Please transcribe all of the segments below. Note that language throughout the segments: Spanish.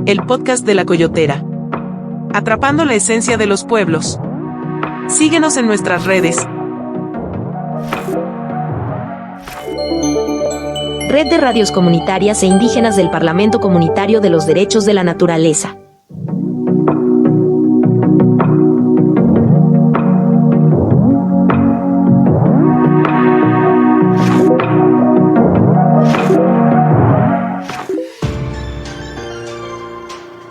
el podcast de La Coyotera. Atrapando la esencia de los pueblos. Síguenos en nuestras redes. Red de Radios Comunitarias e Indígenas del Parlamento Comunitario de los Derechos de la Naturaleza.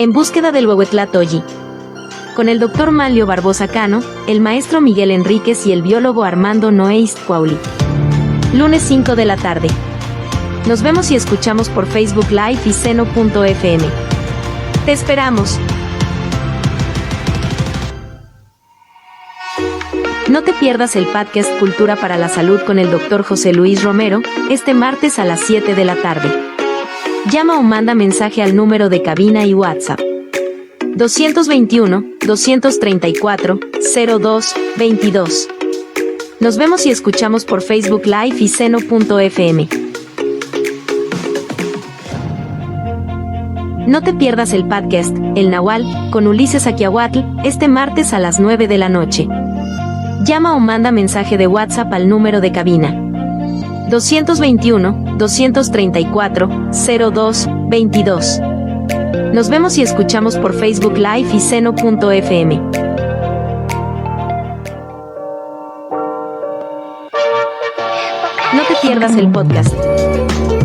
En búsqueda del Huehuetlatoyi. Con el Dr. Manlio Barbosa Cano, el maestro Miguel Enríquez y el biólogo Armando Noé Iztcuauli. Lunes 5 de la tarde. Nos vemos y escuchamos por Facebook Live y seno.fm. ¡Te esperamos! No te pierdas el podcast Cultura para la Salud con el Dr. José Luis Romero, este martes a las 7 de la tarde. Llama o manda mensaje al número de cabina y WhatsApp 221-234-02-22. Nos vemos y escuchamos por Facebook Live y seno.fm. No te pierdas el podcast El Nahual con Ulises Aquiahuatl este martes a las 9 de la noche. Llama o manda mensaje de WhatsApp al número de cabina 221-234-02-22. Nos vemos y escuchamos por Facebook Live y seno.fm. No te pierdas el podcast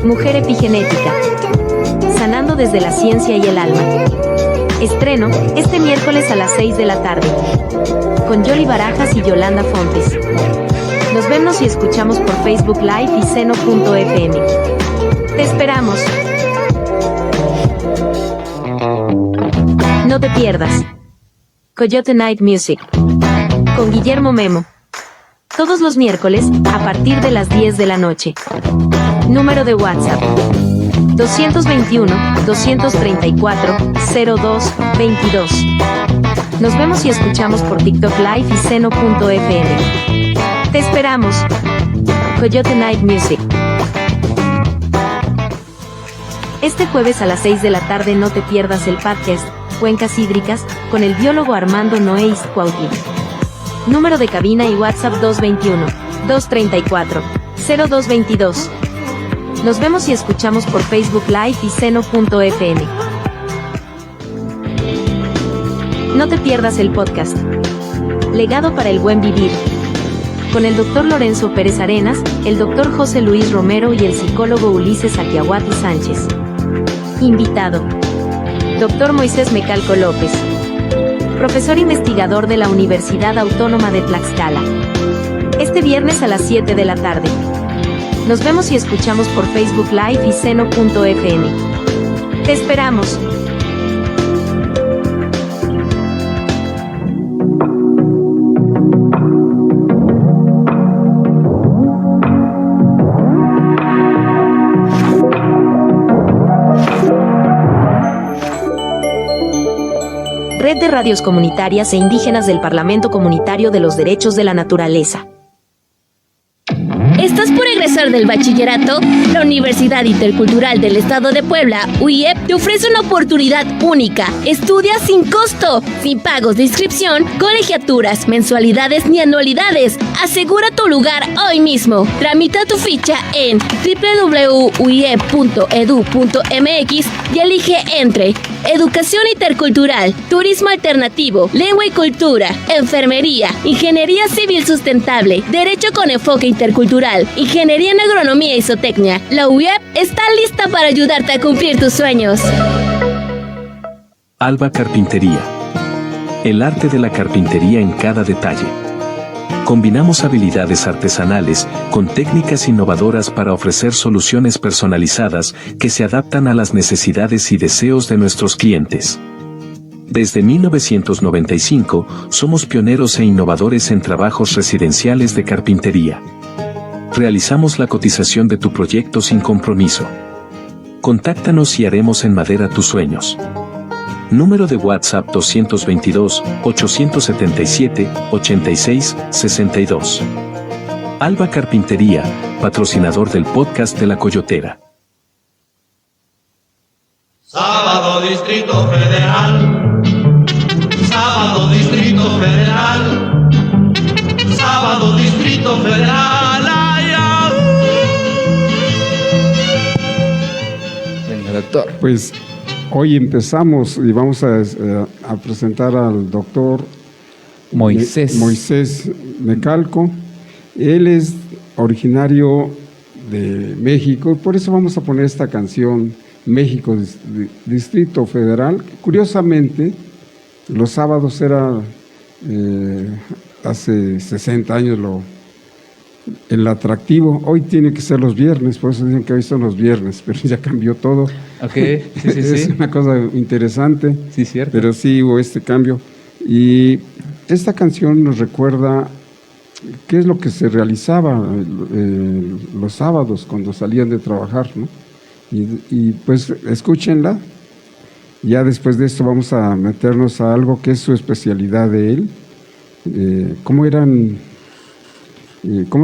Mujer Epigenética, sanando desde la ciencia y el alma. Estreno este miércoles a las 6 de la tarde con Yoli Barajas y Yolanda Fontes. Nos vemos y escuchamos por Facebook Live y seno.fm. ¡Te esperamos! No te pierdas Coyote Night Music con Guillermo Memo. Todos los miércoles, a partir de las 10 de la noche. Número de WhatsApp 221-234-02-22. Nos vemos y escuchamos por TikTok Live y seno.fm. ¡Te esperamos! Coyote Night Music. Este jueves a las 6 de la tarde no te pierdas el podcast Cuencas Hídricas con el biólogo Armando Noé Iztcuauli. Número de cabina y WhatsApp 221-234-0222. Nos vemos y escuchamos por Facebook Live y seno.fm. No te pierdas el podcast Legado para el Buen Vivir con el Dr. Lorenzo Pérez Arenas, el Dr. José Luis Romero y el psicólogo Ulises Aquiahuatl Sánchez. Invitado: Dr. Moisés Mecalco López, profesor investigador de la Universidad Autónoma de Tlaxcala. Este viernes a las 7 de la tarde. Nos vemos y escuchamos por Facebook Live y seno.fm. ¡Te esperamos! Red de Radios Comunitarias e Indígenas del Parlamento Comunitario de los Derechos de la Naturaleza. ¿Estás por egresar del bachillerato? La Universidad Intercultural del Estado de Puebla, UIEP, te ofrece una oportunidad única. Estudia sin costo, sin pagos de inscripción, colegiaturas, mensualidades ni anualidades. Asegura tu lugar hoy mismo. Tramita tu ficha en www.uiep.edu.mx y elige entre Educación Intercultural, Turismo Alternativo, Lengua y Cultura, Enfermería, Ingeniería Civil Sustentable, Derecho con enfoque intercultural, Ingeniería en Agronomía y Zootecnia. La UIEP está lista para ayudarte a cumplir tus sueños. Alba Carpintería. El arte de la carpintería en cada detalle. Combinamos habilidades artesanales con técnicas innovadoras para ofrecer soluciones personalizadas que se adaptan a las necesidades y deseos de nuestros clientes. Desde 1995, somos pioneros e innovadores en trabajos residenciales de carpintería. Realizamos la cotización de tu proyecto sin compromiso. Contáctanos y haremos en madera tus sueños. Número de WhatsApp 222-877-8662. Alba Carpintería, patrocinador del podcast de La Coyotera. Sábado Distrito Federal, sábado Distrito Federal, sábado Distrito Federal. Ay, ay. Venga, doctor. Pues hoy empezamos y vamos a presentar al doctor Moisés Mecalco. Él es originario de México, por eso vamos a poner esta canción, México, Distrito Federal. Curiosamente, los sábados era, hace 60 años, el atractivo. Hoy tiene que ser los viernes, por eso dicen que hoy son los viernes, pero ya cambió todo. Ok, sí. Es una cosa interesante, Sí, cierto. pero sí hubo este cambio. Y esta canción nos recuerda qué es lo que se realizaba los sábados cuando salían de trabajar, ¿no? Y pues escúchenla. Ya después de esto vamos a meternos a algo que es su especialidad de él. Cómo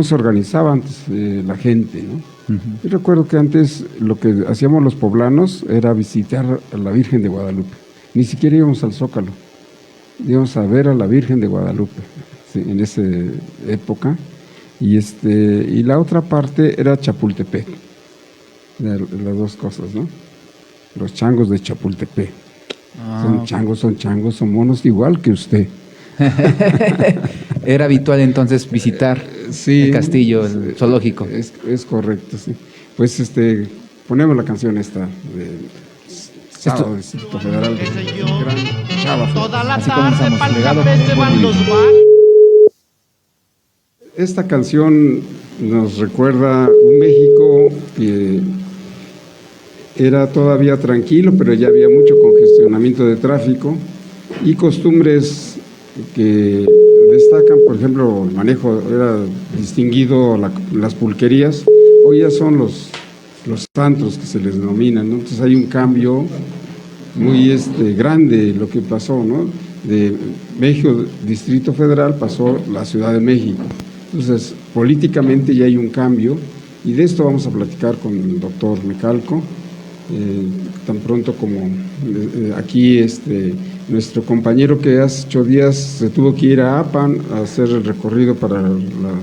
se organizaba antes la gente, ¿no? Uh-huh. Yo recuerdo que antes lo que hacíamos los poblanos era visitar a la Virgen de Guadalupe. Ni siquiera íbamos al Zócalo, íbamos a ver a la Virgen de Guadalupe, sí, en esa época. Y la otra parte era Chapultepec, las dos cosas, ¿no? Los changos de Chapultepec. Son changos, son monos igual que usted. Era habitual entonces visitar el castillo, el zoológico. Es correcto, sí. Pues ponemos la canción esta de Sábado Distrito Federal de Gran Chava. Toda la Así tarde comenzamos, pa'l legado café con se un van buen los vivir. vagos. Esta canción nos recuerda un México que era todavía tranquilo, pero ya había mucho congestionamiento de tráfico y costumbres que destacan. Por ejemplo, el manejo era distinguido, las pulquerías. Hoy ya son los antros que se les denominan, ¿no? Entonces hay un cambio muy grande lo que pasó, ¿no? De México, Distrito Federal, pasó la Ciudad de México. Entonces, políticamente ya hay un cambio y de esto vamos a platicar con el doctor Mecalco. Tan pronto como aquí nuestro compañero que hace 8 días se tuvo que ir a Apan a hacer el recorrido para la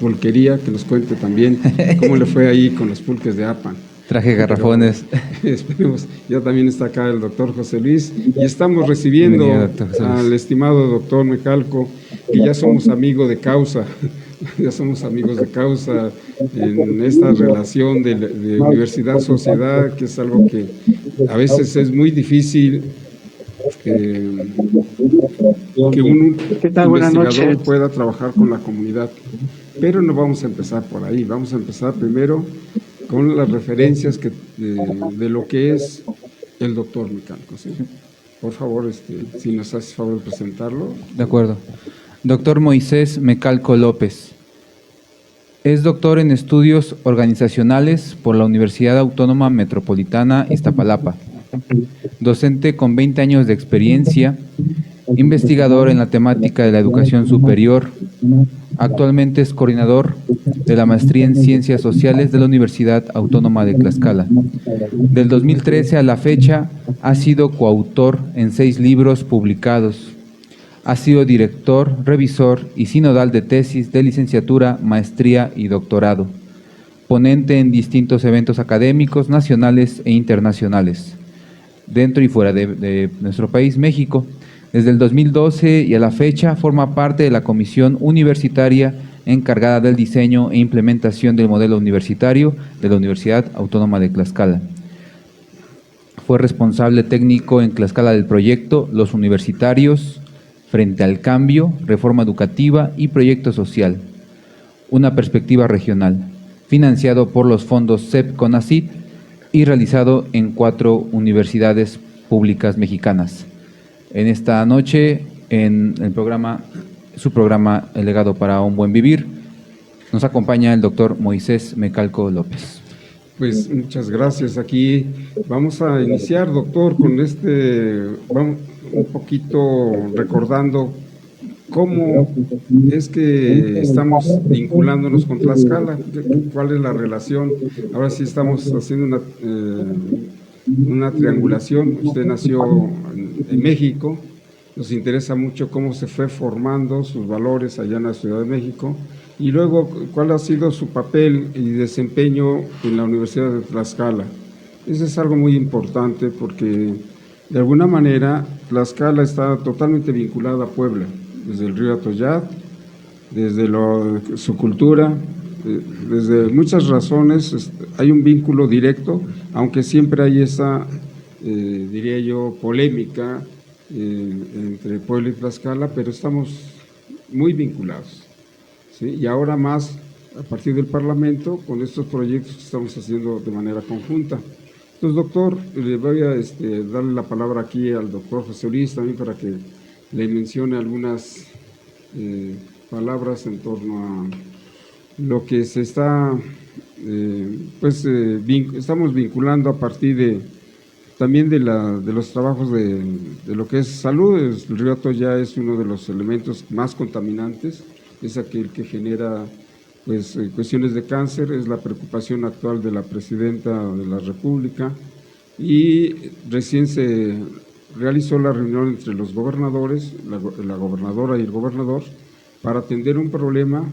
pulquería, que nos cuente también cómo le fue ahí con los pulques de Apan. Traje garrafones. Pero, esperemos, ya también está acá el doctor José Luis y estamos recibiendo al estimado doctor Mecalco, que ya somos amigos de causa. Ya somos amigos de causa en esta relación de universidad-sociedad, que es algo que a veces es muy difícil que un investigador pueda trabajar con la comunidad. Pero no vamos a empezar por ahí, vamos a empezar primero con las referencias de lo que es el doctor Mecalco, ¿sí? Por favor, si nos haces favor de presentarlo. De acuerdo. Doctor Moisés Mecalco López. Es doctor en estudios organizacionales por la Universidad Autónoma Metropolitana Iztapalapa. Docente con 20 años de experiencia, investigador en la temática de la educación superior. Actualmente es coordinador de la maestría en Ciencias Sociales de la Universidad Autónoma de Tlaxcala. Del 2013 a la fecha ha sido coautor en 6 libros publicados. Ha sido director, revisor y sinodal de tesis de licenciatura, maestría y doctorado. Ponente en distintos eventos académicos nacionales e internacionales, dentro y fuera de nuestro país, México. Desde el 2012 y a la fecha forma parte de la comisión universitaria encargada del diseño e implementación del modelo universitario de la Universidad Autónoma de Tlaxcala. Fue responsable técnico en Tlaxcala del proyecto Los Universitarios frente al cambio, reforma educativa y proyecto social, una perspectiva regional, financiado por los fondos CEP-CONACYT y realizado en 4 universidades públicas mexicanas. En esta noche, en el su programa El Legado para un Buen Vivir, nos acompaña el doctor Moisés Mecalco López. Pues muchas gracias. Aquí vamos a iniciar, doctor, con vamos un poquito recordando cómo es que estamos vinculándonos con Tlaxcala, cuál es la relación. Ahora sí estamos haciendo una triangulación. Usted nació en México, nos interesa mucho cómo se fue formando sus valores allá en la Ciudad de México y luego cuál ha sido su papel y desempeño en la Universidad de Tlaxcala. Eso es algo muy importante porque de alguna manera Tlaxcala está totalmente vinculada a Puebla, desde el río Atoyac, desde su cultura, desde muchas razones hay un vínculo directo, aunque siempre hay esa, diría yo, polémica entre Puebla y Tlaxcala, pero estamos muy vinculados, ¿sí? Y ahora más a partir del Parlamento con estos proyectos que estamos haciendo de manera conjunta. Entonces, doctor, le voy a darle la palabra aquí al doctor José Luis también para que le mencione algunas palabras en torno a lo que se está, estamos vinculando a partir también de los trabajos de lo que es salud. El río Atoyac es uno de los elementos más contaminantes, es aquel que genera cuestiones de cáncer, es la preocupación actual de la Presidenta de la República y recién se realizó la reunión entre los gobernadores, la gobernadora y el gobernador, para atender un problema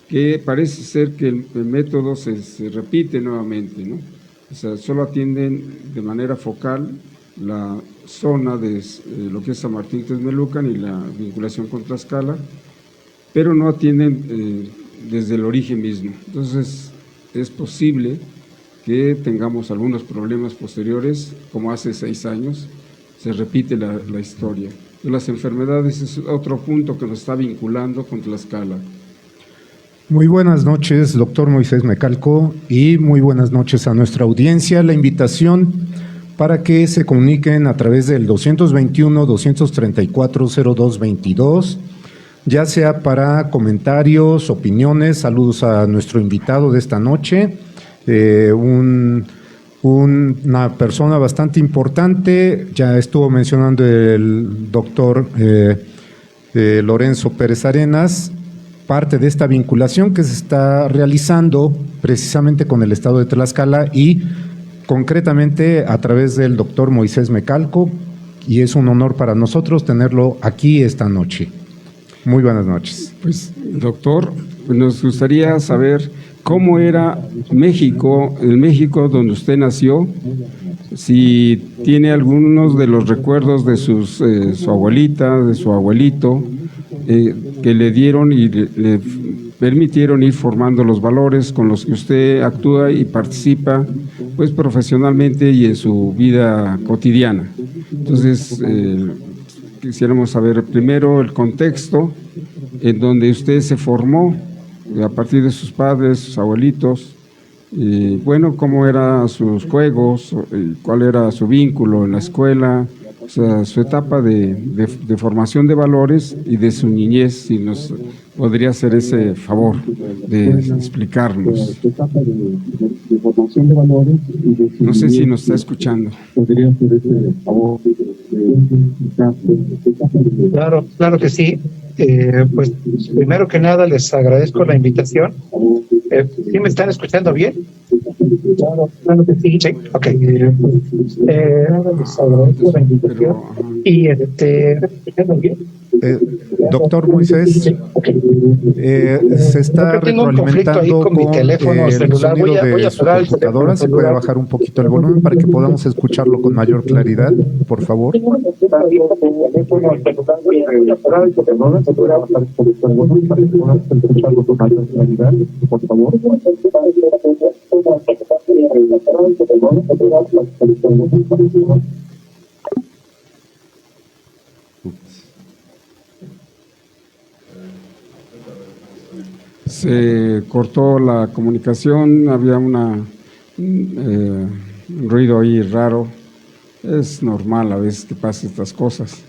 que parece ser que el método se repite nuevamente, ¿no? O sea, solo atienden de manera focal la zona de lo que es San Martín Texmelucan y la vinculación con Tlaxcala, pero no atienden desde el origen mismo. Entonces, es posible que tengamos algunos problemas posteriores, como hace 6 años, se repite la historia. Las enfermedades es otro punto que nos está vinculando con Tlaxcala. Muy buenas noches, doctor Moisés Mecalco, y muy buenas noches a nuestra audiencia. La invitación para que se comuniquen a través del 221-234-0222, ya sea para comentarios, opiniones, saludos a nuestro invitado de esta noche, una persona bastante importante, ya estuvo mencionando el doctor Lorenzo Pérez Arenas, parte de esta vinculación que se está realizando precisamente con el estado de Tlaxcala y concretamente a través del doctor Moisés Mecalco, y es un honor para nosotros tenerlo aquí esta noche. Muy buenas noches. Pues, doctor, nos gustaría saber cómo era México, el México donde usted nació, si tiene algunos de los recuerdos de su abuelita, de su abuelito, que le dieron y le permitieron ir formando los valores con los que usted actúa y participa, pues profesionalmente y en su vida cotidiana. Entonces, quisiéramos saber primero el contexto en donde usted se formó, a partir de sus padres, sus abuelitos, y bueno, cómo eran sus juegos, cuál era su vínculo en la escuela, o sea, su etapa de formación de valores y de su niñez, si nos podría hacer ese favor de explicarnos. No sé si nos está escuchando. Claro que sí. Pues primero que nada les agradezco la invitación. ¿Sí me están escuchando bien? Claro que sí. Sí, ok. Les agradezco la invitación. Y ¿escuchando bien? Doctor Moisés, se está retroalimentando con mi teléfono celular. El sonido de su computadora. ¿Se puede bajar un poquito el volumen para que podamos escucharlo con mayor claridad, por favor? Se cortó la comunicación, había un ruido ahí raro. Es normal a veces que pasen estas cosas.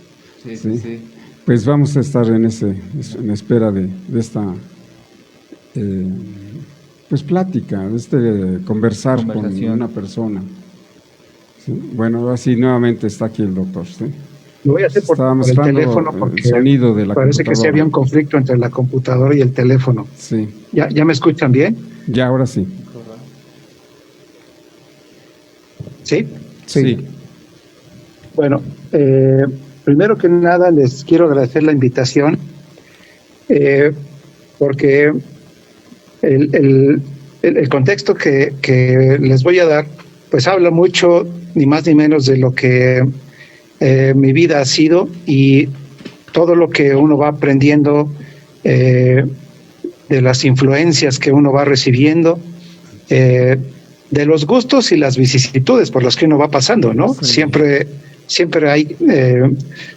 Sí. Pues vamos a estar en espera de esta plática, de conversar con una persona. ¿Sí? Bueno, así nuevamente está aquí el doctor. ¿Sí? Lo voy a hacer por el teléfono porque el sonido de la parece que sí había un conflicto entre la computadora y el teléfono. Sí. ¿Ya me escuchan bien? Ya, ahora sí. ¿Sí? Sí. Bueno, primero que nada les quiero agradecer la invitación, porque el contexto que les voy a dar, pues habla mucho, ni más ni menos, de lo que mi vida ha sido y todo lo que uno va aprendiendo, de las influencias que uno va recibiendo, de los gustos y las vicisitudes por las que uno va pasando, ¿no? Sí. Siempre hay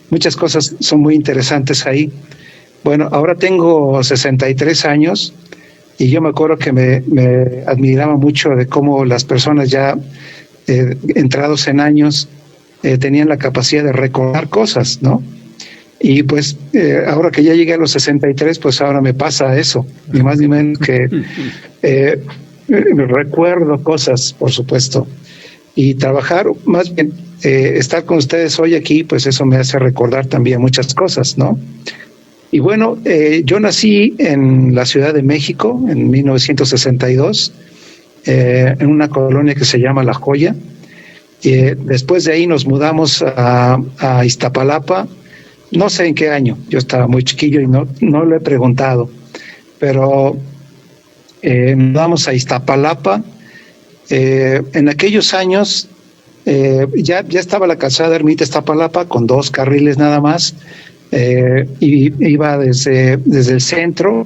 muchas cosas, son muy interesantes ahí. Bueno, ahora tengo 63 años y yo me acuerdo que me admiraba mucho de cómo las personas ya entrados en años tenían la capacidad de recordar cosas, ¿no? Y pues ahora que ya llegué a los 63, pues ahora me pasa eso, ni más ni menos que recuerdo cosas, por supuesto, y trabajar, más bien estar con ustedes hoy aquí, pues eso me hace recordar también muchas cosas, ¿no? Y bueno, yo nací en la Ciudad de México en 1962, en una colonia que se llama La Joya. Después de ahí nos mudamos a Iztapalapa. No sé en qué año, yo estaba muy chiquillo y no lo he preguntado, pero nos vamos a Iztapalapa. En aquellos años ya estaba la calzada Ermita Iztapalapa con 2 carriles nada más, y iba desde el centro.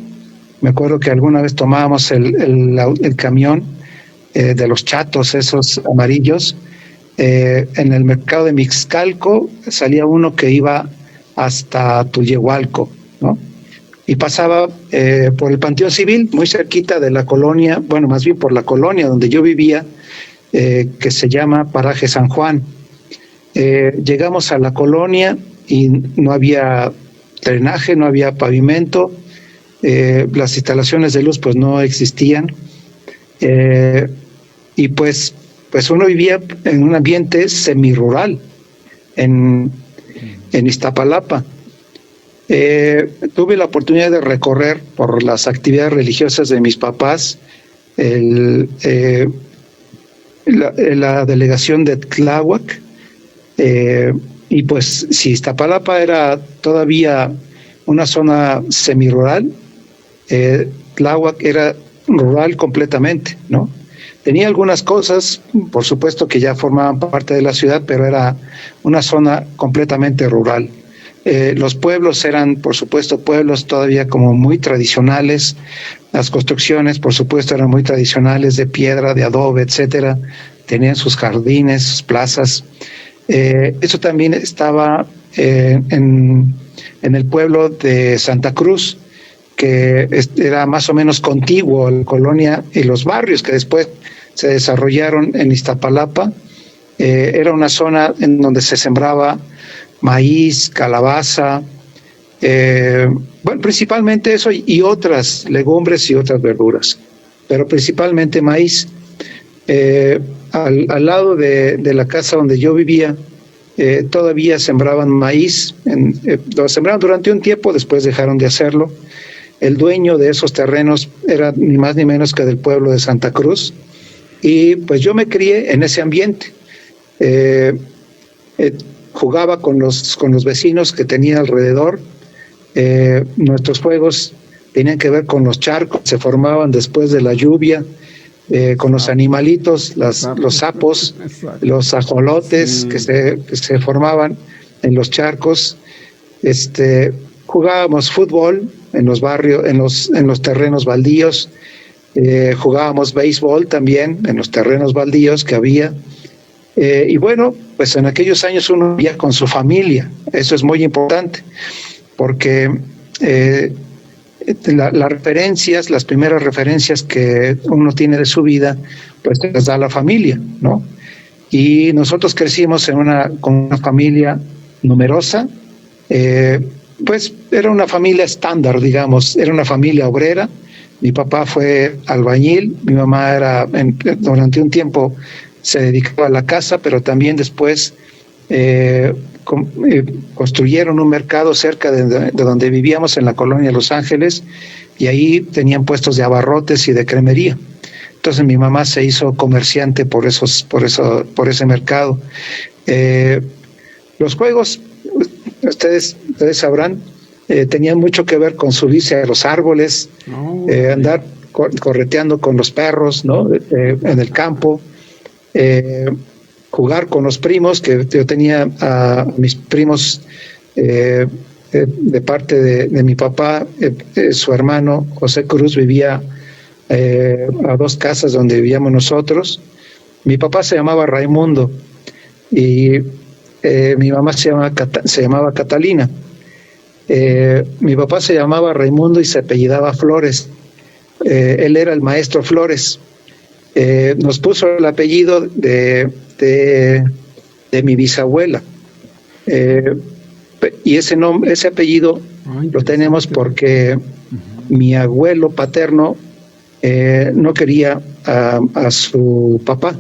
Me acuerdo que alguna vez tomábamos el camión de los chatos, esos amarillos. En el mercado de Mixcalco salía uno que iba hasta Tullehualco, ¿no? Y pasaba por el Panteón Civil, muy cerquita de la colonia, bueno, más bien por la colonia donde yo vivía, que se llama Paraje San Juan. Llegamos a la colonia y no había drenaje, no había pavimento, las instalaciones de luz pues no existían, y pues uno vivía en un ambiente semirural en Iztapalapa. Tuve la oportunidad de recorrer por las actividades religiosas de mis papás la delegación de Tláhuac, y pues si Iztapalapa era todavía una zona semirural, Tláhuac era rural completamente, ¿no? Tenía algunas cosas, por supuesto, que ya formaban parte de la ciudad, pero era una zona completamente rural. Los pueblos eran, por supuesto, pueblos todavía como muy tradicionales. Las construcciones, por supuesto, eran muy tradicionales, de piedra, de adobe, etcétera. Tenían sus jardines, sus plazas. Eso también estaba en el pueblo de Santa Cruz, que era más o menos contiguo a la colonia y los barrios que después se desarrollaron en Iztapalapa. Era una zona en donde se sembraba maíz, calabaza, bueno, principalmente eso y otras legumbres y otras verduras, pero principalmente maíz. Al lado de la casa donde yo vivía, todavía sembraban maíz, lo sembraron durante un tiempo, después dejaron de hacerlo. El dueño de esos terrenos era ni más ni menos que del pueblo de Santa Cruz, y pues yo me crié en ese ambiente. Jugaba con los vecinos que tenía alrededor. Nuestros juegos tenían que ver con los charcos, se formaban después de la lluvia, con los animalitos, los sapos, los ajolotes que se formaban en los charcos. Jugábamos fútbol en los barrios, en los terrenos baldíos. Jugábamos béisbol también en los terrenos baldíos que había. Y bueno, pues en aquellos años uno vivía con su familia. Eso es muy importante, porque las primeras referencias que uno tiene de su vida, pues las da la familia, ¿no? Y nosotros crecimos con una familia numerosa. Pues era una familia estándar, digamos, era una familia obrera. Mi papá fue albañil, mi mamá durante un tiempo se dedicaba a la casa, pero también después construyeron un mercado cerca de donde vivíamos, en la colonia Los Ángeles, y ahí tenían puestos de abarrotes y de cremería. Entonces mi mamá se hizo comerciante por ese mercado. Los juegos, ustedes sabrán, tenían mucho que ver con subirse a los árboles, andar correteando con los perros, ¿no? En el campo, jugar con los primos, que yo tenía a mis primos de parte de mi papá, su hermano José Cruz vivía a 2 casas donde vivíamos nosotros. Mi papá se llamaba Raimundo y mi mamá se llamaba Catalina. Mi papá se llamaba Raimundo y se apellidaba Flores. Él era el maestro Flores. Nos puso el apellido de mi bisabuela. Y ese apellido lo tenemos porque mi abuelo paterno no quería a su papá,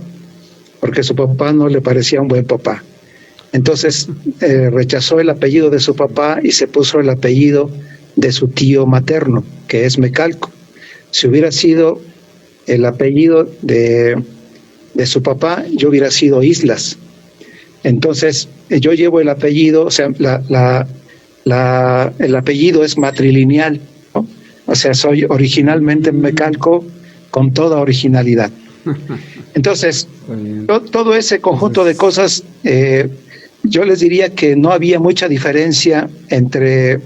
porque su papá no le parecía un buen papá. Entonces rechazó el apellido de su papá y se puso el apellido de su tío materno, que es Mecalco. Si hubiera sido el apellido de su papá, yo hubiera sido Islas. Entonces yo llevo el apellido, o sea, el apellido es matrilineal, ¿no? O sea, soy originalmente Mecalco con toda originalidad. Entonces, todo ese conjunto de cosas, yo les diría que no había mucha diferencia entre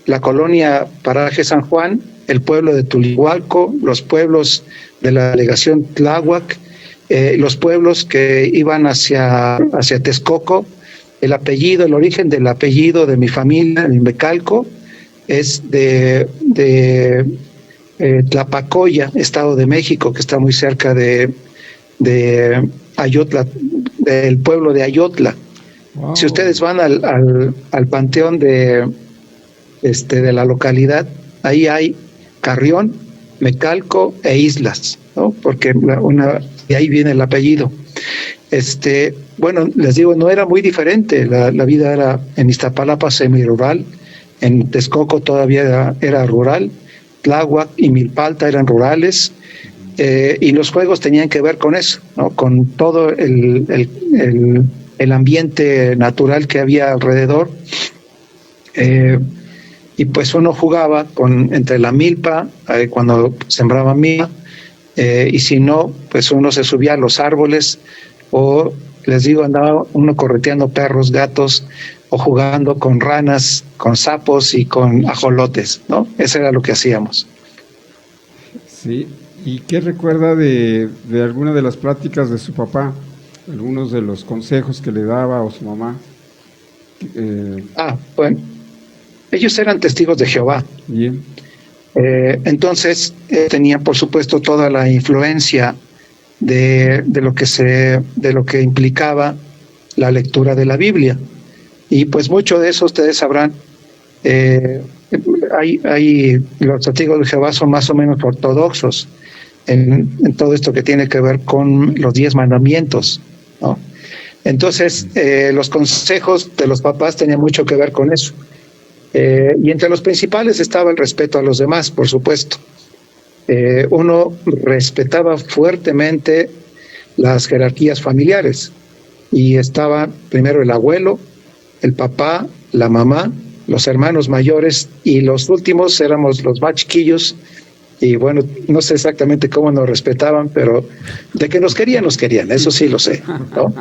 la colonia Paraje San Juan, el pueblo de Tulihualco, los pueblos de la delegación Tláhuac, los pueblos que iban hacia Texcoco. El origen del apellido de mi familia, en Mecalco, es de Tlapacoya, Estado de México, que está muy cerca de Ayotla, del pueblo de Ayotla. Wow. Si ustedes van al panteón de la localidad, ahí hay Carrión, Mecalco e Islas, ¿no? Porque de ahí viene el apellido. Bueno, les digo, no era muy diferente. La vida era en Iztapalapa semirural, en Texcoco todavía era rural, Tláhuac y Milpalta eran rurales, y los juegos tenían que ver con eso, ¿no? Con todo el ambiente natural que había alrededor. Y pues uno jugaba entre la milpa, cuando sembraba milpa, y si no, pues uno se subía a los árboles, o les digo, andaba uno correteando perros, gatos, o jugando con ranas, con sapos y con ajolotes, ¿no? Eso era lo que hacíamos. Sí, ¿y qué recuerda de alguna de las pláticas de su papá? Algunos de los consejos que le daba, o su mamá. Bueno, ellos eran testigos de Jehová. Bien. Entonces tenían, por supuesto, toda la influencia de lo que implicaba la lectura de la Biblia. Y pues mucho de eso ustedes sabrán. Los testigos de Jehová son más o menos ortodoxos en todo esto que tiene que ver con los 10 mandamientos, ¿no? Entonces, los consejos de los papás tenían mucho que ver con eso. Y entre los principales estaba el respeto a los demás, por supuesto. Uno respetaba fuertemente las jerarquías familiares, y estaba primero el abuelo, el papá, la mamá, los hermanos mayores, y los últimos éramos los más chiquillos. Y bueno, no sé exactamente cómo nos respetaban, pero de que nos querían, eso sí lo sé, ¿no?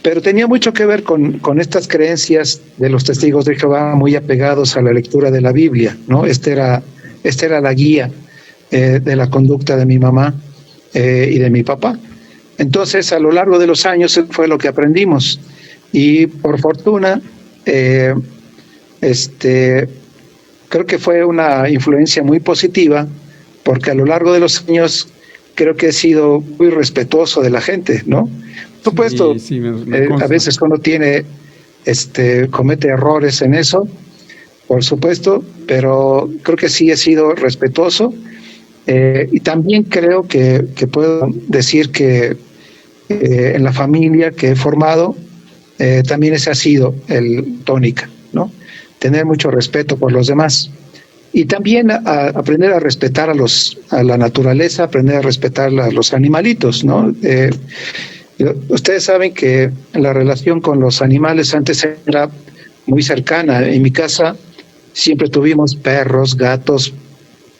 Pero tenía mucho que ver con estas creencias de los testigos de Jehová, muy apegados a la lectura de la Biblia, ¿no? Esta era la guía de la conducta de mi mamá y de mi papá. Entonces, a lo largo de los años fue lo que aprendimos, y por fortuna, creo que fue una influencia muy positiva, porque a lo largo de los años creo que he sido muy respetuoso de la gente, ¿no? Por supuesto, sí, a veces uno comete errores en eso, por supuesto, pero creo que sí he sido respetuoso, y también creo que puedo decir que en la familia que he formado, también esa ha sido el tónica, ¿no? Tener mucho respeto por los demás. Y también aprender a respetar a la naturaleza, aprender a respetar a los animalitos, ¿no? Ustedes saben que la relación con los animales antes era muy cercana. En mi casa siempre tuvimos perros, gatos,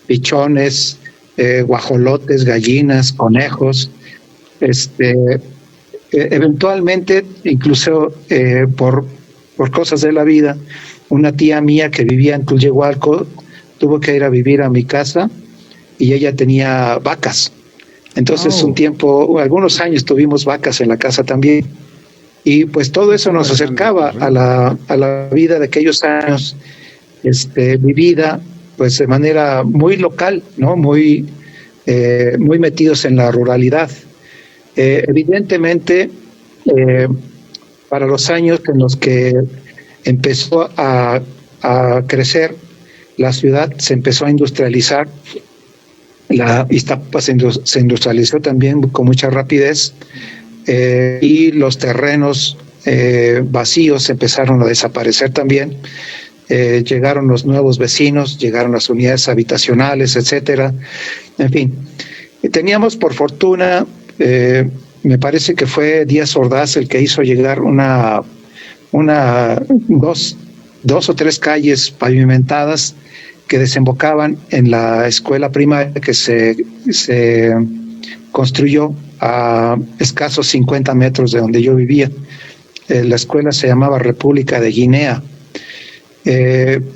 pichones, guajolotes, gallinas, conejos. Eventualmente, incluso por cosas de la vida, una tía mía que vivía en Tulyehualco tuvo que ir a vivir a mi casa y ella tenía vacas. Entonces, algunos años tuvimos vacas en la casa también. Y pues todo eso nos acercaba a la vida de aquellos años, vivida pues de manera muy local, ¿no? Muy metidos en la ruralidad. Evidentemente, para los años en los que empezó a crecer la ciudad, se empezó a industrializar. Iztapalapa se industrializó también con mucha rapidez, y los terrenos vacíos empezaron a desaparecer también. Llegaron los nuevos vecinos, llegaron las unidades habitacionales, etcétera. En fin, teníamos por fortuna, me parece que fue Díaz Ordaz el que hizo llegar dos o tres calles pavimentadas que desembocaban en la escuela primaria que se construyó a escasos 50 metros de donde yo vivía. La escuela se llamaba República de Guinea.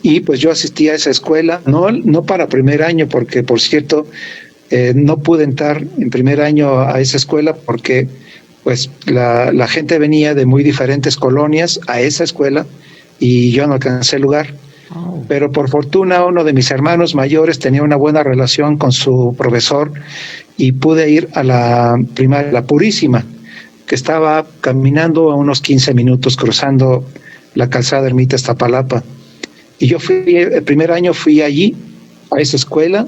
Y pues yo asistí a esa escuela, no para primer año, porque por cierto, no pude entrar en primer año a esa escuela porque pues la gente venía de muy diferentes colonias a esa escuela y yo no alcancé lugar. Pero por fortuna uno de mis hermanos mayores tenía una buena relación con su profesor y pude ir a la primaria, la Purísima, que estaba caminando a unos 15 minutos cruzando la calzada Ermita Iztapalapa. Y yo el primer año fui allí, a esa escuela.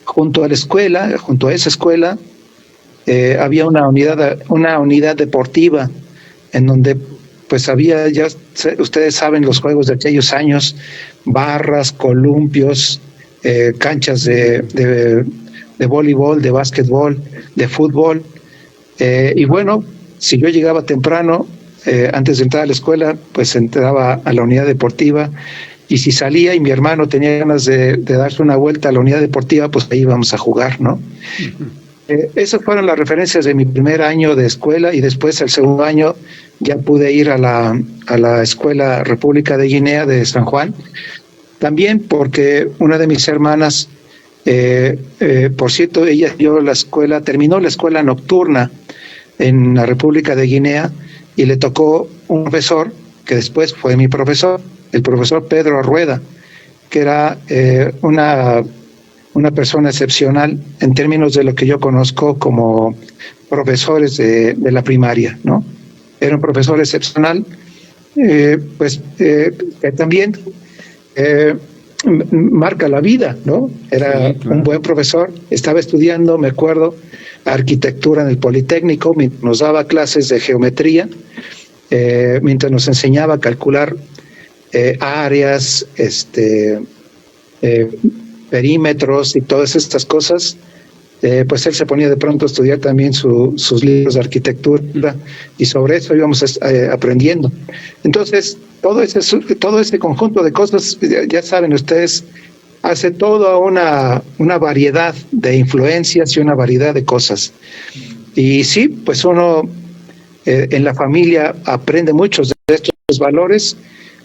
Junto a esa escuela, había una unidad deportiva en donde pues había, ya ustedes saben, los juegos de aquellos años, barras, columpios, canchas de voleibol, de básquetbol, de fútbol. Y bueno, si yo llegaba temprano, antes de entrar a la escuela, pues entraba a la unidad deportiva, y si salía y mi hermano tenía ganas de darse una vuelta a la unidad deportiva, pues ahí íbamos a jugar, ¿no? Esas fueron las referencias de mi primer año de escuela, y después el segundo año ya pude ir a la escuela República de Guinea de San Juan, también porque una de mis hermanas, por cierto, ella terminó la escuela nocturna en la República de Guinea, y le tocó un profesor que después fue mi profesor, el profesor Pedro Rueda, que era una persona excepcional en términos de lo que yo conozco como profesores de la primaria, ¿no? Era un profesor excepcional, que también marca la vida, ¿no? Era un buen profesor. Estaba estudiando, me acuerdo, arquitectura en el Politécnico, nos daba clases de geometría, mientras nos enseñaba a calcular áreas, perímetros y todas estas cosas. Pues él se ponía de pronto a estudiar también sus libros de arquitectura, y sobre eso íbamos aprendiendo. Entonces, todo ese conjunto de cosas, ya saben ustedes, hace toda una variedad de influencias y una variedad de cosas. Y sí, pues uno en la familia aprende muchos de estos valores,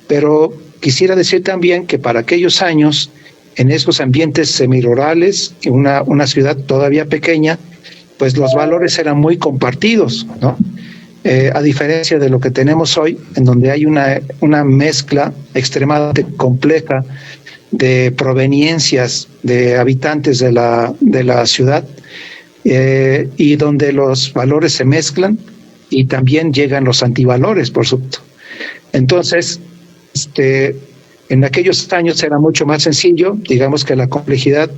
pero quisiera decir también que para aquellos años, en esos ambientes semirurales, una ciudad todavía pequeña, pues los valores eran muy compartidos, ¿no? A diferencia de lo que tenemos hoy, en donde hay una mezcla extremadamente compleja de proveniencias de habitantes de la ciudad, y donde los valores se mezclan y también llegan los antivalores, por supuesto. Entonces, en aquellos años era mucho más sencillo, digamos que la complejidad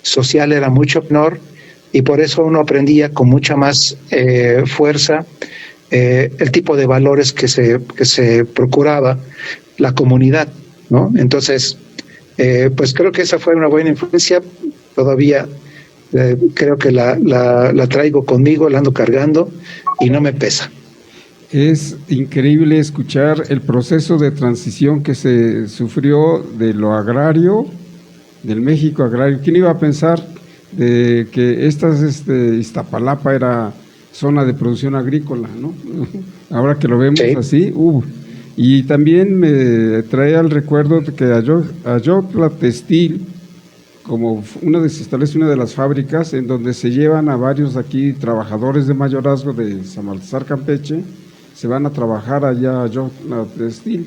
social era mucho menor, y por eso uno aprendía con mucha más fuerza el tipo de valores que se procuraba la comunidad, ¿no? Entonces, pues creo que esa fue una buena influencia. Todavía creo que la traigo conmigo, la ando cargando y no me pesa. Es increíble escuchar el proceso de transición que se sufrió de lo agrario, del México agrario. ¿Quién iba a pensar de que Iztapalapa era zona de producción agrícola, ¿no? Ahora que lo vemos así, y también me trae al recuerdo de que Ayotla Textil, como se establece una de las fábricas en donde se llevan a varios aquí trabajadores de mayorazgo de San Baltasar, Campeche, se van a trabajar allá a Ayotla Textil.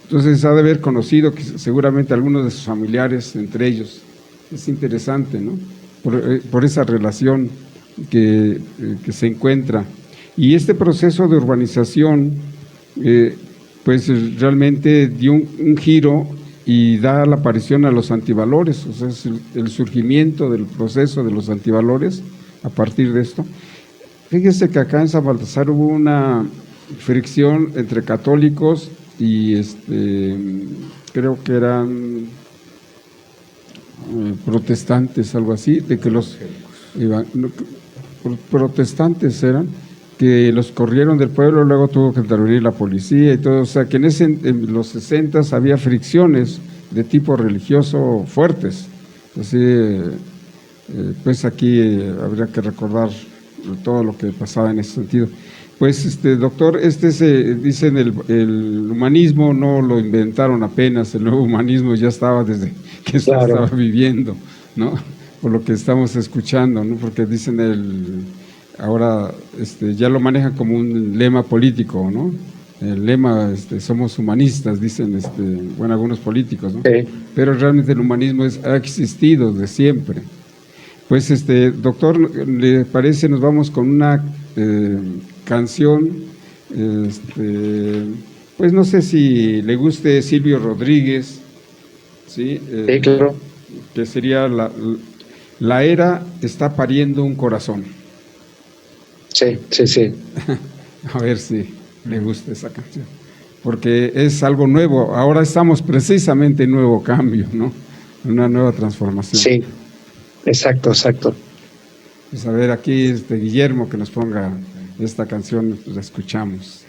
Entonces ha de haber conocido que seguramente algunos de sus familiares entre ellos. Es interesante, ¿no? Por esa relación que se encuentra. Y este proceso de urbanización, pues realmente dio un giro y da la aparición a los antivalores, o sea, es el surgimiento del proceso de los antivalores a partir de esto. Fíjese que acá en San Baltasar hubo una fricción entre católicos y creo que eran protestantes, algo así, de que los protestantes eran, que los corrieron del pueblo, luego tuvo que intervenir la policía y todo, o sea que en los 60s había fricciones de tipo religioso fuertes. Así, pues aquí habría que recordar todo lo que pasaba en ese sentido. Pues doctor, dicen el humanismo no lo inventaron apenas, el nuevo humanismo ya estaba desde que se estaba viviendo, ¿no? Por lo que estamos escuchando, ¿no? Porque dicen ahora ya lo manejan como un lema político, ¿no? El lema, somos humanistas, dicen, bueno, algunos políticos, ¿no? Sí. Pero realmente el humanismo ha existido de siempre. Pues, doctor, ¿le parece? Nos vamos con una canción, pues no sé si le guste Silvio Rodríguez, ¿sí? Sí, claro. Que sería La era está pariendo un corazón. Sí, sí, sí. A ver si le gusta esa canción, porque es algo nuevo. Ahora estamos precisamente en nuevo cambio, ¿no? Una nueva transformación. Sí, exacto. Pues a ver, aquí Guillermo que nos ponga esta canción, pues la escuchamos.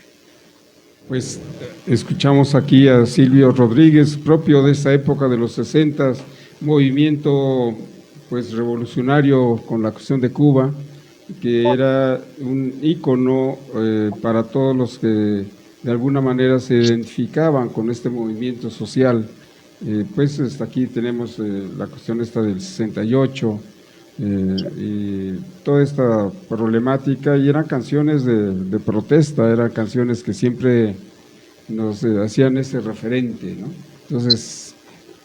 Pues escuchamos aquí a Silvio Rodríguez, propio de esa época de los 60s, movimiento pues revolucionario con la cuestión de Cuba, que era un ícono para todos los que de alguna manera se identificaban con este movimiento social. Pues hasta aquí tenemos la cuestión esta del 68 y toda esta problemática, y eran canciones de protesta, eran canciones que siempre nos hacían ese referente, ¿no? Entonces,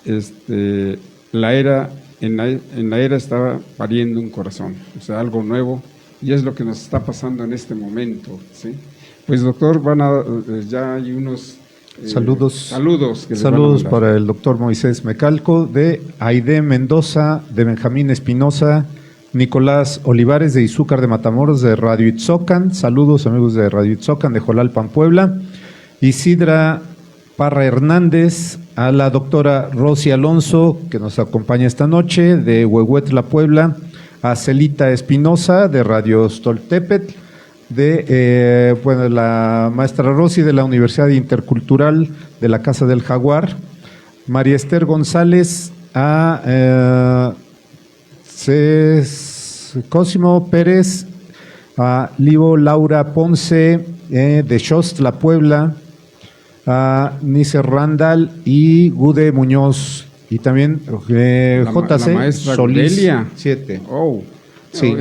en la era estaba pariendo un corazón, o sea, algo nuevo, y es lo que nos está pasando en este momento, ¿sí? Pues doctor, ya hay unos saludos saludos para el doctor Moisés Mecalco, de Aide Mendoza, de Benjamín Espinosa, Nicolás Olivares de Izúcar de Matamoros, de Radio Itzocan, saludos amigos de Radio Itzocan, de Jolalpan, Puebla, Isidra Parra Hernández, a la doctora Rosy Alonso, que nos acompaña esta noche, de Huehuetla, Puebla, a Celita Espinosa, de Radio Stoltepetl, de la maestra Rosy de la Universidad Intercultural de la Casa del Jaguar, María Esther González, a Cosimo Pérez, a Livo Laura Ponce, de Xostla, Puebla, a Nice Randall y Gude Muñoz, y también JC maestra Solís Gudelia. 7. Oh, sí.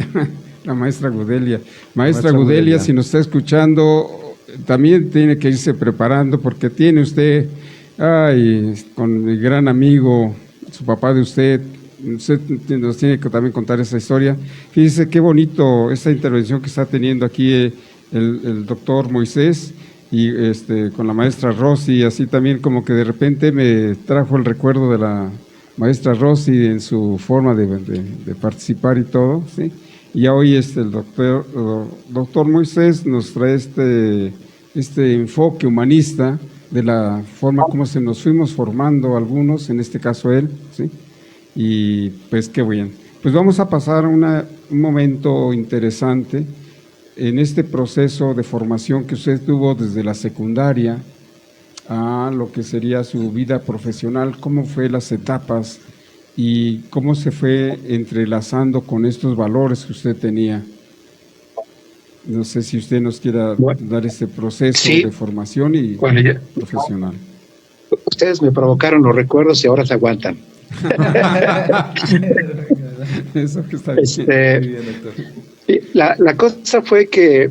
La maestra Gudelia. Maestra Gudelia, si nos está escuchando, también tiene que irse preparando, porque tiene usted, con mi gran amigo, su papá de usted nos tiene que también contar esa historia. Fíjese qué bonito esta intervención que está teniendo aquí el doctor Moisés, y con la maestra Rosy, así también como que de repente me trajo el recuerdo de la maestra Rosy en su forma de participar y todo, ¿sí? Y hoy el doctor Moisés nos trae este enfoque humanista de la forma como se nos fuimos formando algunos, en este caso él, ¿sí? Y pues qué bien. Pues vamos a pasar un momento interesante en este proceso de formación que usted tuvo desde la secundaria a lo que sería su vida profesional. ¿Cómo fue las etapas y cómo se fue entrelazando con estos valores que usted tenía? No sé si usted nos quiera dar este proceso de formación y profesional. Ustedes me provocaron los recuerdos y ahora se aguantan. Eso que está bien, doctor. La cosa fue que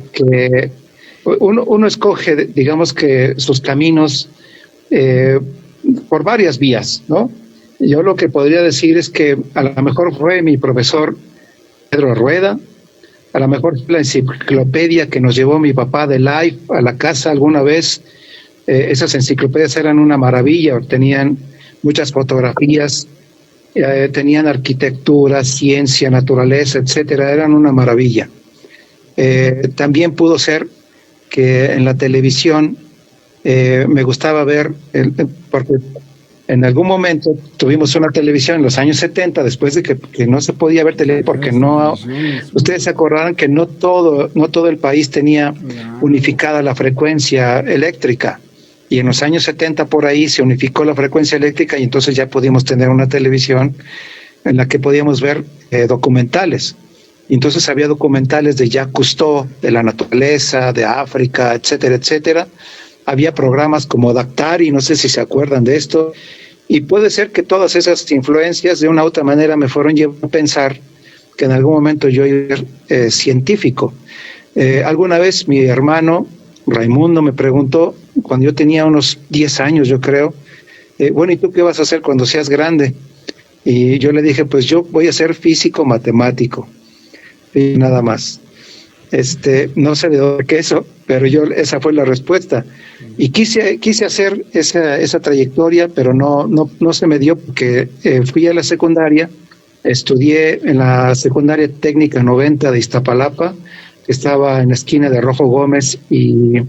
uno escoge, digamos que sus caminos por varias vías, ¿no? Yo lo que podría decir es que a lo mejor fue mi profesor Pedro Rueda, a lo mejor la enciclopedia que nos llevó mi papá de Life a la casa alguna vez. Esas enciclopedias eran una maravilla, tenían muchas fotografías, tenían arquitectura, ciencia, naturaleza, etcétera, eran una maravilla. También pudo ser que en la televisión me gustaba ver, porque en algún momento tuvimos una televisión en los años 70, después de que no se podía ver televisión, porque no, ustedes se acordarán que no todo el país tenía unificada la frecuencia eléctrica, y en los años 70 por ahí se unificó la frecuencia eléctrica y entonces ya pudimos tener una televisión en la que podíamos ver documentales. Y entonces había documentales de Jacques Cousteau, de la naturaleza, de África, etcétera, etcétera. Había programas como Daktari, no sé si se acuerdan de esto, y puede ser que todas esas influencias de una u otra manera me fueron llevando a pensar que en algún momento yo iba a ser científico. Alguna vez mi hermano Raimundo me preguntó, cuando yo tenía unos 10 años yo creo, bueno, ¿y tú qué vas a hacer cuando seas grande? Y yo le dije, pues yo voy a ser físico matemático, y nada más. No sé de dónde que eso, pero esa fue la respuesta. Y quise hacer esa trayectoria, pero no se me dio, porque fui a la secundaria, estudié en la secundaria técnica 90 de Iztapalapa, que estaba en la esquina de Rojo Gómez y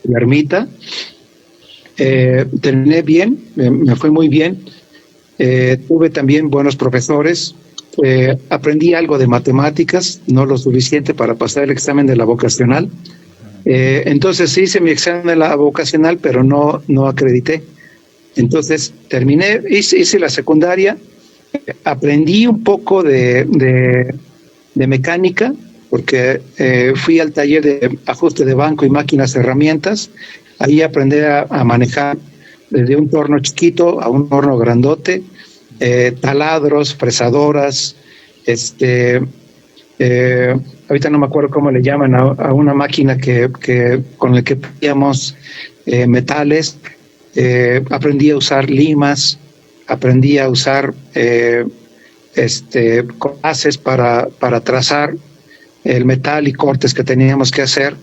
la Ermita. Terminé bien, me fue muy bien. Tuve también buenos profesores. Aprendí algo de matemáticas, no lo suficiente para pasar el examen de la vocacional. Entonces hice mi examen de la vocacional, pero no acredité. Entonces terminé, hice la secundaria, aprendí un poco de mecánica, porque fui al taller de ajuste de banco y máquinas herramientas. Ahí aprendí a manejar desde un torno chiquito a un horno grandote, taladros, fresadoras, ahorita no me acuerdo cómo le llaman a una máquina con la que poníamos metales. Aprendí a usar limas, aprendí a usar compases para trazar el metal y cortes que teníamos que hacer.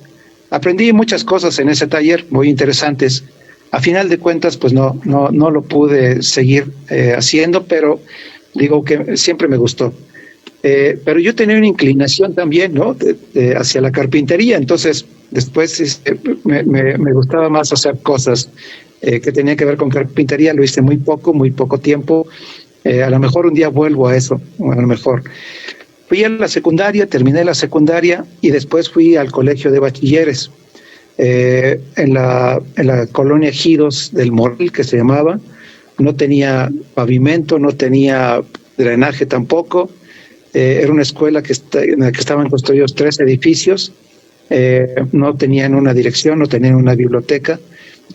Aprendí muchas cosas en ese taller muy interesantes. A final de cuentas, pues no lo pude seguir haciendo, pero digo que siempre me gustó. Pero yo tenía una inclinación también, ¿no? Hacia la carpintería. Entonces, después me gustaba más hacer cosas que tenían que ver con carpintería. Lo hice muy poco tiempo. A lo mejor un día vuelvo a eso, a lo mejor. Fui a la secundaria, terminé la secundaria y después fui al colegio de bachilleres. En la colonia Ejidos del Morel, que se llamaba. No tenía pavimento, no tenía drenaje tampoco. Era una escuela en la que estaban construidos 3 edificios. No tenían una dirección, no tenían una biblioteca.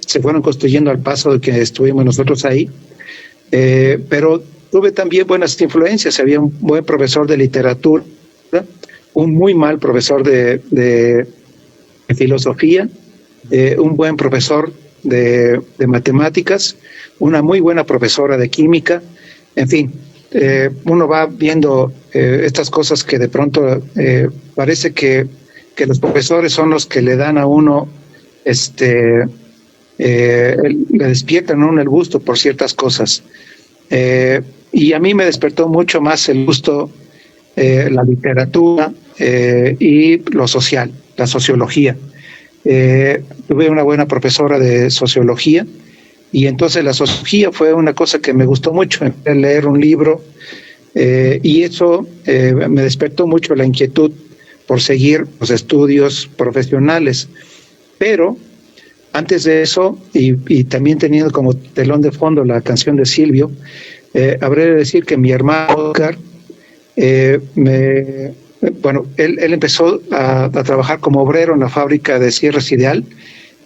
Se fueron construyendo al paso de que estuvimos nosotros ahí. Pero tuve también buenas influencias. Había un buen profesor de literatura, un muy mal profesor de filosofía, un buen profesor de matemáticas, una muy buena profesora de química. En fin, uno va viendo estas cosas que de pronto parece que los profesores son los que le dan a uno, le despiertan a uno el gusto por ciertas cosas. Y a mí me despertó mucho más el gusto la literatura y lo social, la sociología. tuve una buena profesora de sociología, y entonces la sociología fue una cosa que me gustó mucho, empecé a leer un libro, y eso me despertó mucho la inquietud por seguir los estudios profesionales. Pero antes de eso, y también teniendo como telón de fondo la canción de Silvio, habré de decir que mi hermano Oscar, él empezó a trabajar como obrero en la fábrica de cierres Ideal,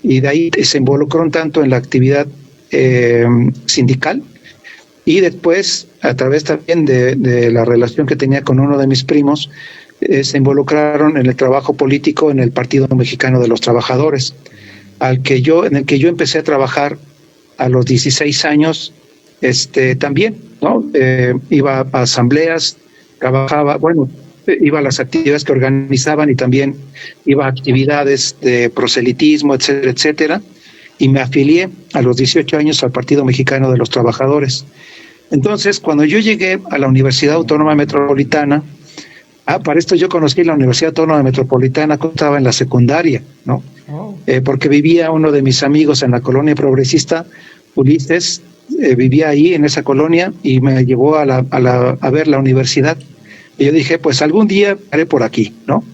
y de ahí se involucró un tanto en la actividad sindical, y después, a través también de la relación que tenía con uno de mis primos, se involucraron en el trabajo político en el Partido Mexicano de los Trabajadores, en el que yo empecé a trabajar a los 16 años, también, ¿no? Iba a asambleas, trabajaba, iba a las actividades que organizaban, y también iba a actividades de proselitismo, etcétera, etcétera, y me afilié a los 18 años al Partido Mexicano de los Trabajadores. Entonces, cuando yo llegué a la Universidad Autónoma Metropolitana, para esto yo conocí la Universidad Autónoma Metropolitana cuando estaba en la secundaria, ¿no? Porque vivía uno de mis amigos en la colonia progresista, Ulises, vivía ahí en esa colonia, y me llevó a ver la universidad. Y yo dije, pues algún día haré por aquí, ¿no?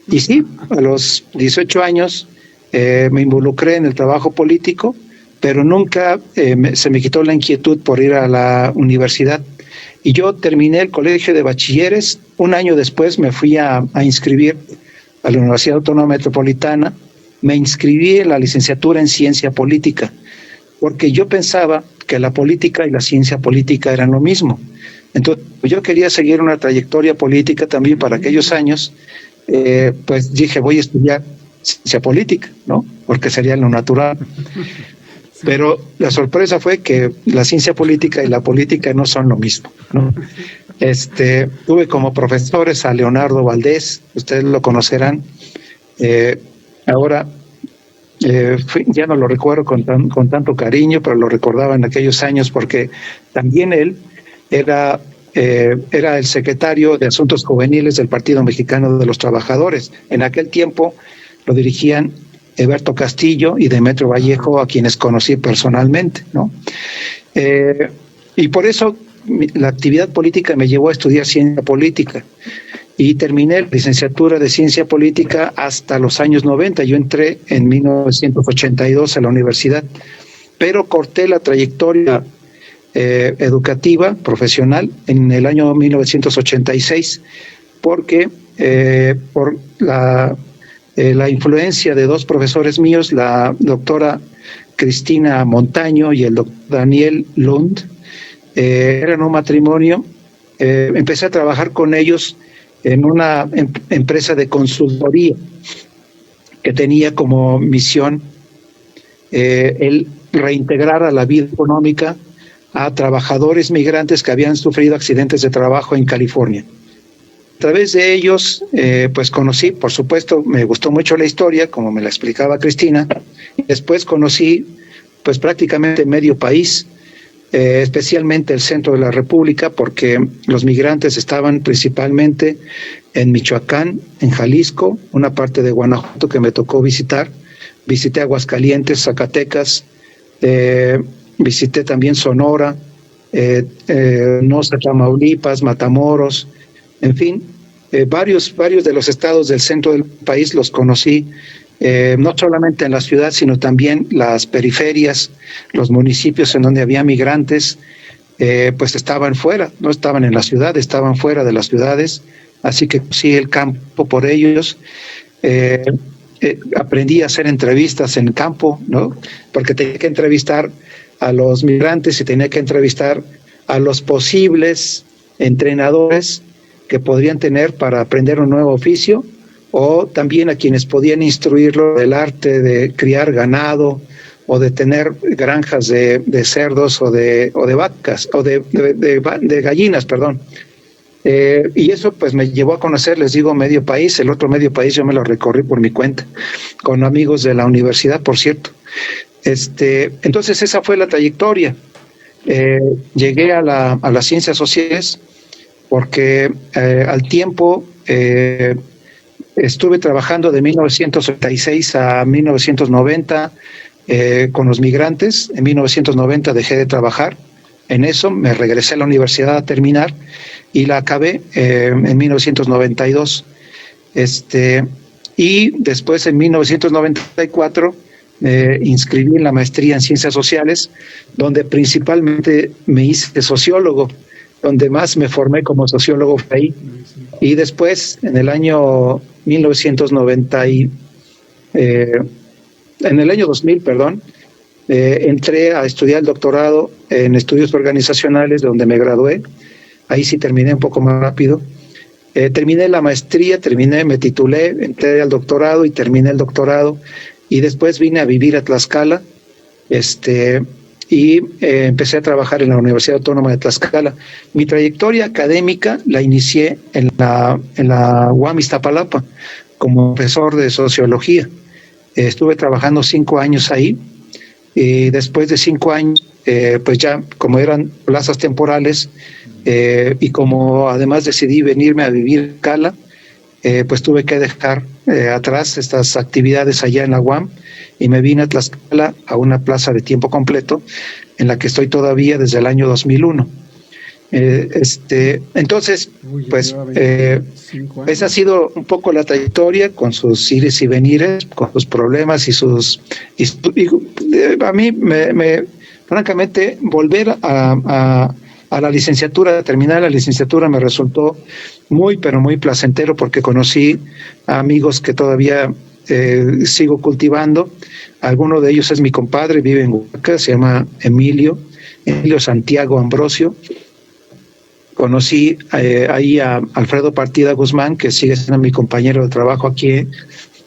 Y sí, a los 18 años me involucré en el trabajo político, pero nunca se me quitó la inquietud por ir a la universidad. Y yo terminé el colegio de bachilleres. Un año después me fui a inscribir a la Universidad Autónoma Metropolitana. Me inscribí en la licenciatura en Ciencia Política, porque yo pensaba que la política y la ciencia política eran lo mismo. Entonces, yo quería seguir una trayectoria política también para aquellos años. Pues dije, voy a estudiar ciencia política, ¿no? Porque sería lo natural. Pero la sorpresa fue que la ciencia política y la política no son lo mismo, ¿no? Tuve como profesores a Leonardo Valdés, ustedes lo conocerán. Ahora ya no lo recuerdo con tanto cariño, pero lo recordaba en aquellos años porque también él era el secretario de Asuntos Juveniles del Partido Mexicano de los Trabajadores. En aquel tiempo lo dirigían Eberto Castillo y Demetrio Vallejo, a quienes conocí personalmente, ¿no? Y por eso la actividad política me llevó a estudiar ciencia política, y terminé la licenciatura de ciencia política hasta los años 90. Yo entré en 1982 a la universidad, pero corté la trayectoria educativa, profesional, en el año 1986, porque por la influencia de dos profesores míos, la doctora Cristina Montaño y el doctor Daniel Lund, eran un matrimonio. Empecé a trabajar con ellos en una empresa de consultoría que tenía como misión el reintegrar a la vida económica a trabajadores migrantes que habían sufrido accidentes de trabajo en California. A través de ellos, pues conocí, por supuesto, me gustó mucho la historia, como me la explicaba Cristina, y después conocí pues prácticamente medio país, especialmente el centro de la República, porque los migrantes estaban principalmente en Michoacán, en Jalisco, una parte de Guanajuato que me tocó visitar. Visité Aguascalientes, Zacatecas, visité también Sonora, Tamaulipas, Matamoros, en fin, varios de los estados del centro del país los conocí, no solamente en la ciudad, sino también las periferias, los municipios en donde había migrantes, pues estaban fuera, no estaban en la ciudad, estaban fuera de las ciudades, así que sí, el campo por ellos. Aprendí a hacer entrevistas en el campo, ¿no? Porque tenía que entrevistar a los migrantes y tenía que entrevistar a los posibles entrenadores que podrían tener para aprender un nuevo oficio, o también a quienes podían instruirlo del arte de criar ganado o de tener granjas de cerdos o de vacas o de gallinas, perdón. Y eso pues me llevó a conocer, les digo, medio país. El otro medio país yo me lo recorrí por mi cuenta, con amigos de la universidad, por cierto. Entonces esa fue la trayectoria. Llegué a las ciencias sociales porque al tiempo Estuve trabajando de 1986 a 1990 con los migrantes. En 1990 dejé de trabajar en eso, me regresé a la universidad a terminar y la acabé en 1992. Y después en 1994 me inscribí en la maestría en Ciencias Sociales, donde principalmente me hice de sociólogo, donde más me formé como sociólogo fue ahí. Y después, en el año 2000, entré a estudiar el doctorado en estudios organizacionales, donde me gradué. Ahí sí terminé un poco más rápido. Terminé la maestría, me titulé, entré al doctorado y terminé el doctorado. Y después vine a vivir a Tlaxcala, y empecé a trabajar en la Universidad Autónoma de Tlaxcala. Mi trayectoria académica la inicié en la UAM Iztapalapa como profesor de sociología. Estuve trabajando 5 años ahí, y después de 5 años, pues ya como eran plazas temporales, y como además decidí venirme a vivir a Tlaxcala, pues tuve que dejar atrás estas actividades allá en la UAM y me vine a Tlaxcala a una plaza de tiempo completo en la que estoy todavía desde el año 2001. Entonces, pues esa ha sido un poco la trayectoria, con sus ires y venires, con sus problemas y a mí francamente volver a la licenciatura, terminar la licenciatura me resultó muy, pero muy placentero, porque conocí a amigos que todavía sigo cultivando. Alguno de ellos es mi compadre, vive en Oaxaca, se llama Emilio Santiago Ambrosio. Conocí ahí a Alfredo Partida Guzmán, que sigue siendo mi compañero de trabajo aquí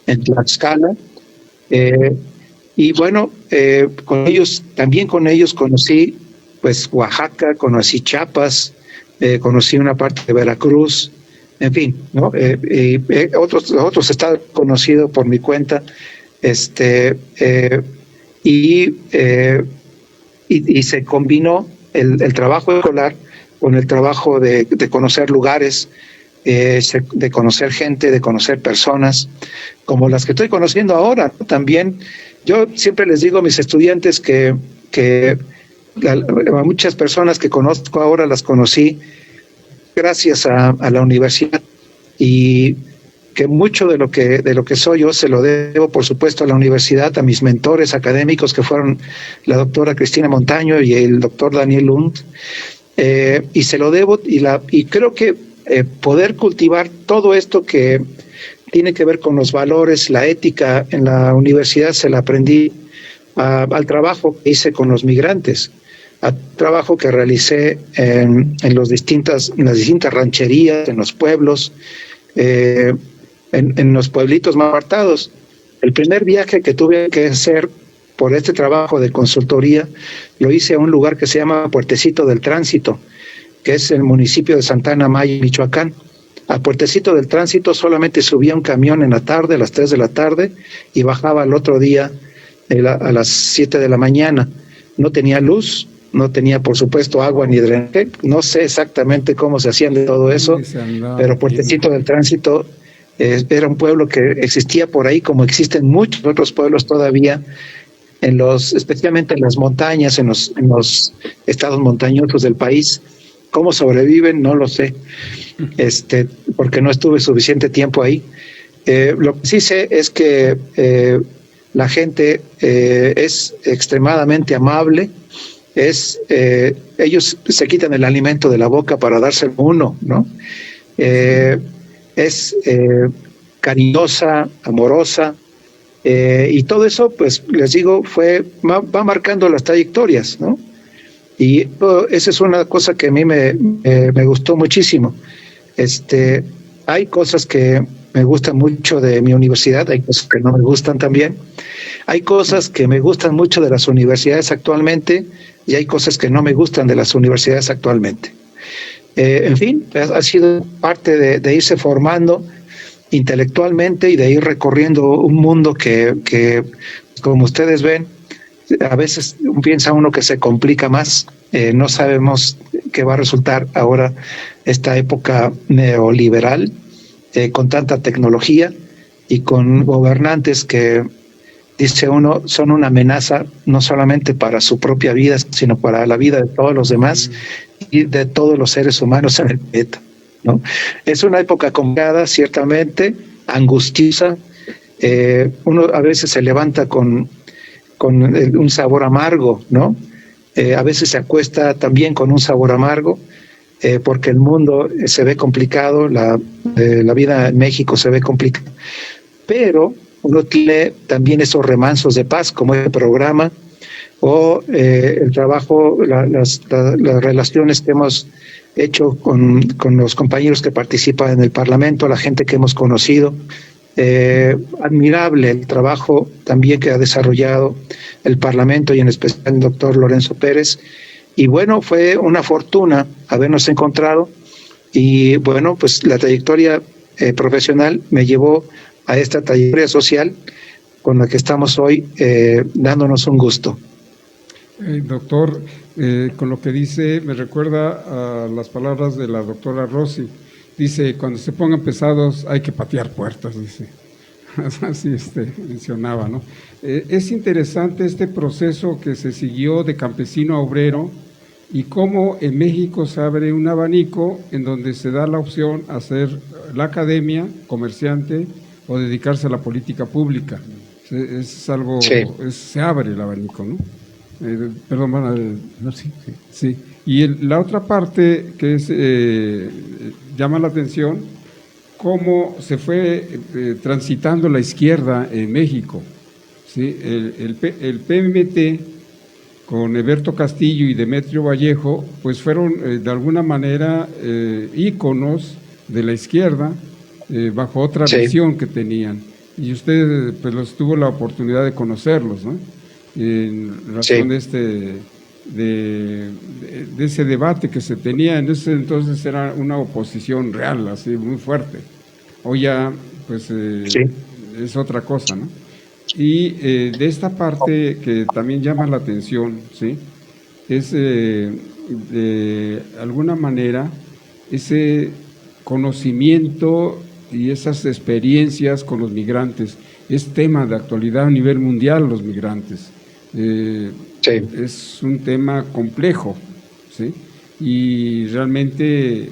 en Tlaxcala. Y bueno, con ellos conocí pues Oaxaca, conocí Chiapas, conocí una parte de Veracruz, en fin, ¿no? Otros estados conocidos por mi cuenta, y se combinó el trabajo escolar con el trabajo de conocer lugares, de conocer gente, de conocer personas, como las que estoy conociendo ahora, ¿no? También yo siempre les digo a mis estudiantes que a muchas personas que conozco ahora las conocí gracias a la universidad, y que mucho de lo que soy yo se lo debo, por supuesto, a la universidad, a mis mentores académicos, que fueron la doctora Cristina Montaño y el doctor Daniel Lund, y se lo debo, y creo que poder cultivar todo esto que tiene que ver con los valores, la ética en la universidad, se la aprendí al trabajo que hice con los migrantes, al trabajo que realicé en las distintas rancherías, en los pueblos, en los pueblitos más apartados. El primer viaje que tuve que hacer por este trabajo de consultoría lo hice a un lugar que se llama Puertecito del Tránsito, que es el municipio de Santana Maya, Michoacán. A Puertecito del Tránsito solamente subía un camión en la tarde, a las 3 de la tarde, y bajaba al otro día a las 7 de la mañana. No tenía luz, no tenía, por supuesto, agua ni drenaje. No sé exactamente cómo se hacían de todo eso, pero Puertecito del Tránsito era un pueblo que existía por ahí, como existen muchos otros pueblos todavía, especialmente en las montañas, en los estados montañosos del país. ¿Cómo sobreviven? No lo sé, porque no estuve suficiente tiempo ahí. Lo que sí sé es que la gente es extremadamente amable. Ellos se quitan el alimento de la boca para dárselo uno, ¿no? Es cariñosa, amorosa, y todo eso, pues les digo, va marcando las trayectorias, ¿no? Y esa es una cosa que a mí me gustó muchísimo. Hay cosas que me gustan mucho de mi universidad, hay cosas que no me gustan también. Hay cosas que me gustan mucho de las universidades actualmente y hay cosas que no me gustan de las universidades actualmente. En fin, ha sido parte de irse formando intelectualmente y de ir recorriendo un mundo que como ustedes ven, a veces piensa uno que se complica más. No sabemos qué va a resultar ahora esta época neoliberal, con tanta tecnología y con gobernantes que, dice uno, son una amenaza no solamente para su propia vida, sino para la vida de todos los demás y de todos los seres humanos en el planeta, ¿no? Es una época complicada, ciertamente, angustiosa. Uno a veces se levanta con un sabor amargo, ¿no? A veces se acuesta también con un sabor amargo, porque el mundo se ve complicado, la vida en México se ve complicada, pero uno tiene también esos remansos de paz, como el programa, o el trabajo, las relaciones que hemos hecho con los compañeros que participan en el Parlamento, la gente que hemos conocido. Admirable el trabajo también que ha desarrollado el Parlamento y en especial el doctor Lorenzo Pérez. Y bueno, fue una fortuna habernos encontrado y bueno, pues la trayectoria profesional me llevó a esta trayectoria social con la que estamos hoy dándonos un gusto. Doctor, con lo que dice me recuerda a las palabras de la doctora Rossi. Dice, cuando se pongan pesados hay que patear puertas, dice. Así mencionaba, ¿no? Es interesante este proceso que se siguió de campesino a obrero y cómo en México se abre un abanico en donde se da la opción a hacer la academia, comerciante o dedicarse a la política pública. Es algo, sí. Se abre el abanico, ¿no? Perdón, no, sí. Y la otra parte que es llama la atención, cómo se fue transitando la izquierda en México, ¿sí? El PMT con Eberto Castillo y Demetrio Vallejo, pues fueron de alguna manera íconos de la izquierda bajo otra visión que tenían. Y usted pues tuvo la oportunidad de conocerlos, ¿no? En razón de ese debate que se tenía en ese entonces, era una oposición real, así muy fuerte. Hoy ya pues es otra cosa, ¿no? Y de esta parte que también llama la atención, ¿sí? Es de alguna manera ese conocimiento y esas experiencias con los migrantes. Es tema de actualidad a nivel mundial los migrantes. Es un tema complejo, ¿sí? Y realmente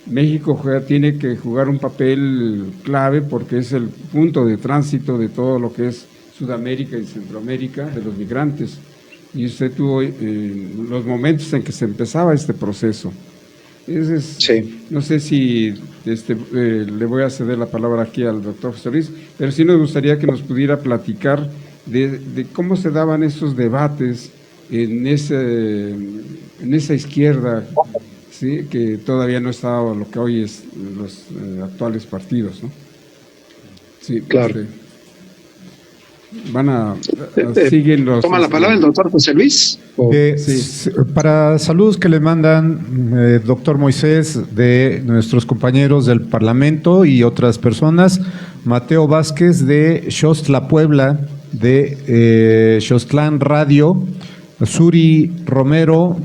México tiene que jugar un papel clave porque es el punto de tránsito de todo lo que es Sudamérica y Centroamérica, de los migrantes. Y usted tuvo los momentos en que se empezaba este proceso. No sé si le voy a ceder la palabra aquí al doctor José Luis, pero sí nos gustaría que nos pudiera platicar de cómo se daban esos debates en esa izquierda, ¿sí? Que todavía no estaba lo que hoy es los actuales partidos, ¿no? Sí, claro. siguen los... ¿Toma la palabra el doctor José Luis? Para saludos que le mandan doctor Moisés, de nuestros compañeros del Parlamento y otras personas, Mateo Vázquez de Xostla, Puebla, de Xostlán Radio, Suri Romero,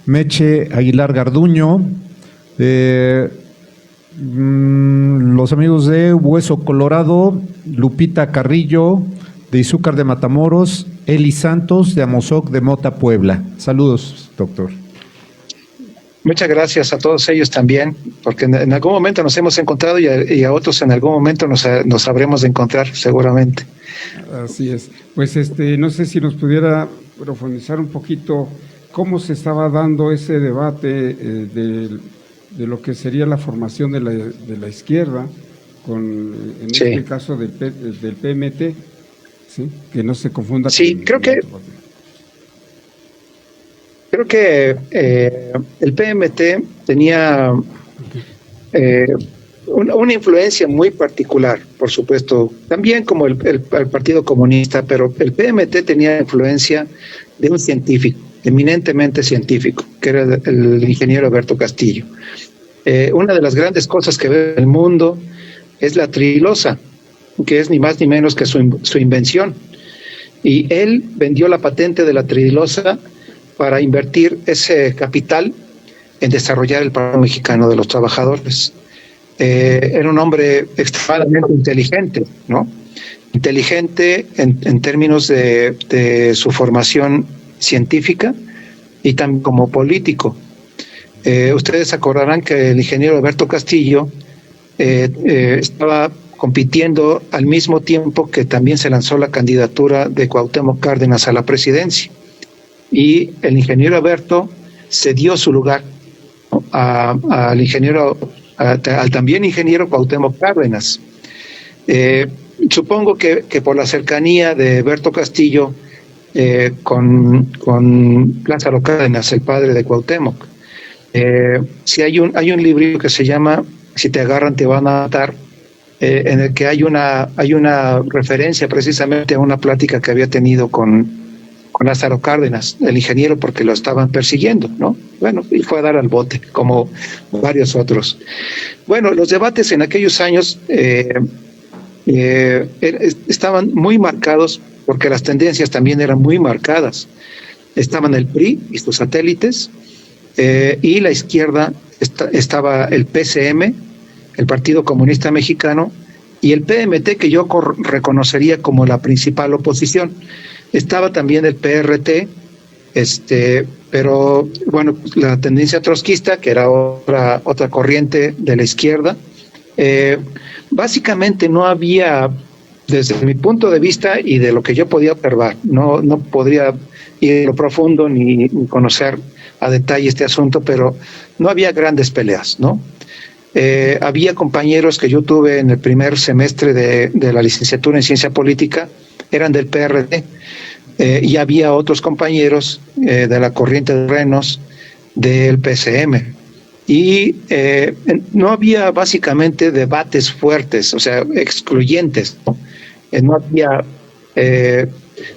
Meche Aguilar Garduño, los amigos de Hueso Colorado, Lupita Carrillo, de Izúcar de Matamoros, Eli Santos, de Amozoc de Mota, Puebla. Saludos, doctor. Muchas gracias a todos ellos también, porque en algún momento nos hemos encontrado y a otros en algún momento nos habremos de encontrar, seguramente. Así es. Pues no sé si nos pudiera profundizar un poquito cómo se estaba dando ese debate de lo que sería la formación de la izquierda, en este caso del PMT, ¿sí? Que no se confunda. Sí, creo que el PMT tenía una influencia muy particular, por supuesto, también como el Partido Comunista, pero el PMT tenía influencia de un científico, eminentemente científico, que era el ingeniero Eberto Castillo. Una de las grandes cosas que ve el mundo es la trilosa, que es ni más ni menos que su invención. Y él vendió la patente de la trilosa para invertir ese capital en desarrollar el Partido Mexicano de los Trabajadores. era un hombre extremadamente inteligente, ¿no? Inteligente en términos de su formación científica y también como político. Ustedes acordarán que el ingeniero Alberto Castillo estaba compitiendo al mismo tiempo que también se lanzó la candidatura de Cuauhtémoc Cárdenas a la presidencia. Y el ingeniero Alberto cedió su lugar, ¿no?, al también ingeniero Cuauhtémoc Cárdenas. Supongo que por la cercanía de Alberto Castillo con Lázaro Cárdenas, el padre de Cuauhtémoc. Si hay un libro que se llama Si te agarran te van a matar, en el que hay una referencia precisamente a una plática que había tenido con Lázaro Cárdenas, el ingeniero, porque lo estaban persiguiendo, ¿no? Bueno, y fue a dar al bote, como varios otros. Bueno, los debates en aquellos años estaban muy marcados, porque las tendencias también eran muy marcadas. Estaban el PRI y sus satélites, y la izquierda estaba el PCM, el Partido Comunista Mexicano, y el PMT, que yo reconocería como la principal oposición. Estaba también el PRT, pero bueno, la tendencia trotskista, que era otra corriente de la izquierda. Básicamente no había, desde mi punto de vista y de lo que yo podía observar, no podría ir a lo profundo ni conocer a detalle este asunto, pero no había grandes peleas, ¿no? Había compañeros que yo tuve en el primer semestre de la licenciatura en Ciencia Política, eran del PRD, y había otros compañeros de la corriente de Renos del PCM. Y no había básicamente debates fuertes, o sea, excluyentes, ¿no? No había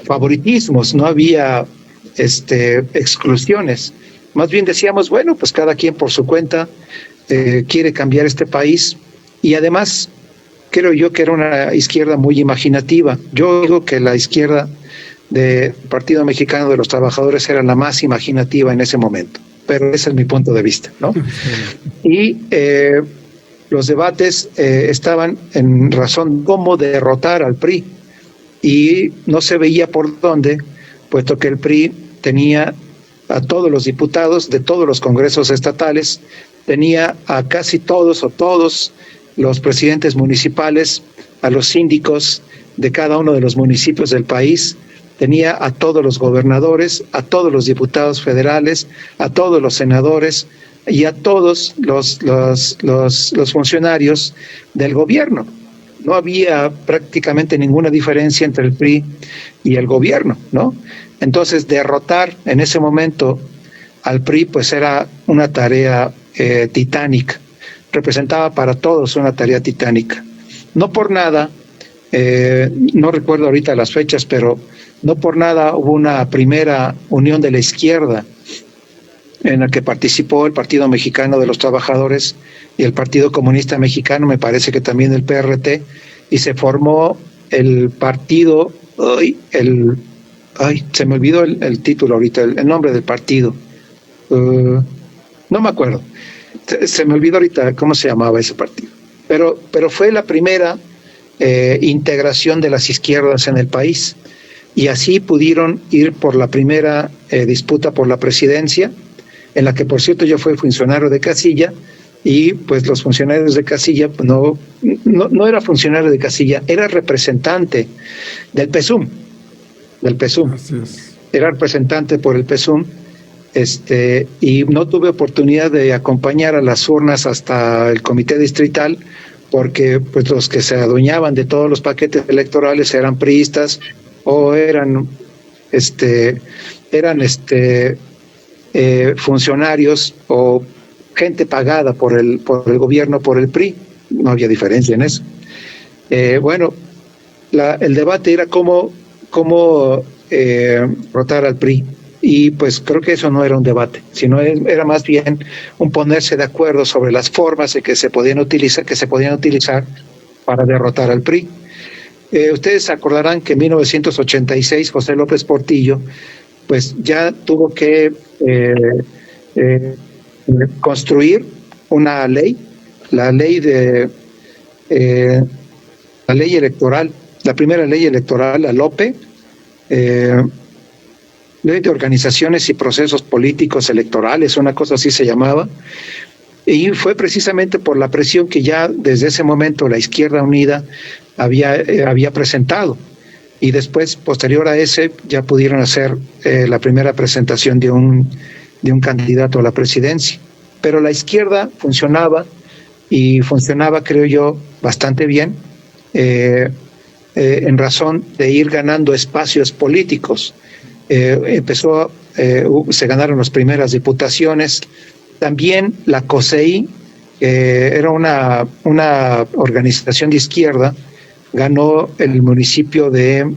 favoritismos, no había exclusiones. Más bien decíamos, bueno, pues cada quien por su cuenta quiere cambiar este país, y además creo yo que era una izquierda muy imaginativa. Yo digo que la izquierda del Partido Mexicano de los Trabajadores era la más imaginativa en ese momento, pero ese es mi punto de vista, ¿no? Y los debates estaban en razón de cómo derrotar al PRI, y no se veía por dónde, puesto que el PRI tenía a todos los diputados de todos los congresos estatales, tenía a casi todos o todos los presidentes municipales, a los síndicos de cada uno de los municipios del país, tenía a todos los gobernadores, a todos los diputados federales, a todos los senadores y a todos los funcionarios del gobierno. No había prácticamente ninguna diferencia entre el PRI y el gobierno, ¿no? Entonces, derrotar en ese momento al PRI, pues era una tarea titánica. Representaba para todos una tarea titánica. No por nada, no recuerdo ahorita las fechas, pero no por nada hubo una primera unión de la izquierda en la que participó el Partido Mexicano de los Trabajadores y el Partido Comunista Mexicano, me parece que también el PRT, y se formó el partido, se me olvidó el título ahorita, el nombre del partido, no me acuerdo, se me olvidó ahorita cómo se llamaba ese partido, pero fue la primera integración de las izquierdas en el país, y así pudieron ir por la primera disputa por la presidencia, en la que por cierto yo fui funcionario de casilla, y pues los funcionarios de casilla no era funcionario de casilla, era representante del PSUM, era representante por el PSUM, y no tuve oportunidad de acompañar a las urnas hasta el comité distrital, porque pues los que se adueñaban de todos los paquetes electorales eran priistas o eran funcionarios o gente pagada por el gobierno, por el PRI. No había diferencia en eso. Bueno, el debate era cómo rotar al PRI, y pues creo que eso no era un debate, sino era más bien un ponerse de acuerdo sobre las formas que se podían utilizar para derrotar al PRI. Ustedes acordarán que en 1986 José López Portillo pues ya tuvo que construir una ley la ley electoral, la primera ley electoral, la LOPE, Ley de Organizaciones y Procesos Políticos Electorales, una cosa así se llamaba, y fue precisamente por la presión que ya desde ese momento la Izquierda Unida había presentado, y después, posterior a ese, ya pudieron hacer la primera presentación de un candidato a la presidencia. Pero la izquierda funcionaba, y funcionaba, creo yo, bastante bien, en razón de ir ganando espacios políticos. Se ganaron las primeras diputaciones. También la COSEI, era una organización de izquierda, ganó el municipio de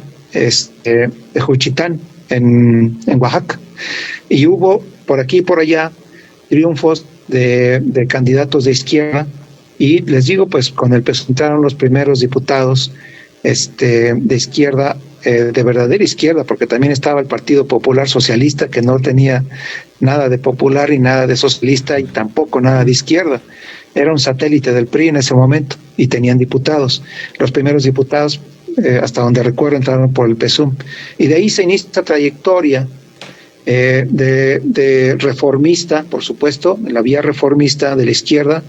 Juchitán, en Oaxaca. Y hubo por aquí y por allá triunfos de candidatos de izquierda, y les digo, pues con el PSUV entraron los primeros diputados de izquierda, de verdadera izquierda, porque también estaba el Partido Popular Socialista, que no tenía nada de popular y nada de socialista y tampoco nada de izquierda. Era un satélite del PRI en ese momento y tenían diputados. Los primeros diputados, hasta donde recuerdo, entraron por el PSUV. Y de ahí se inicia esta trayectoria de reformista, por supuesto, la vía reformista de la izquierda,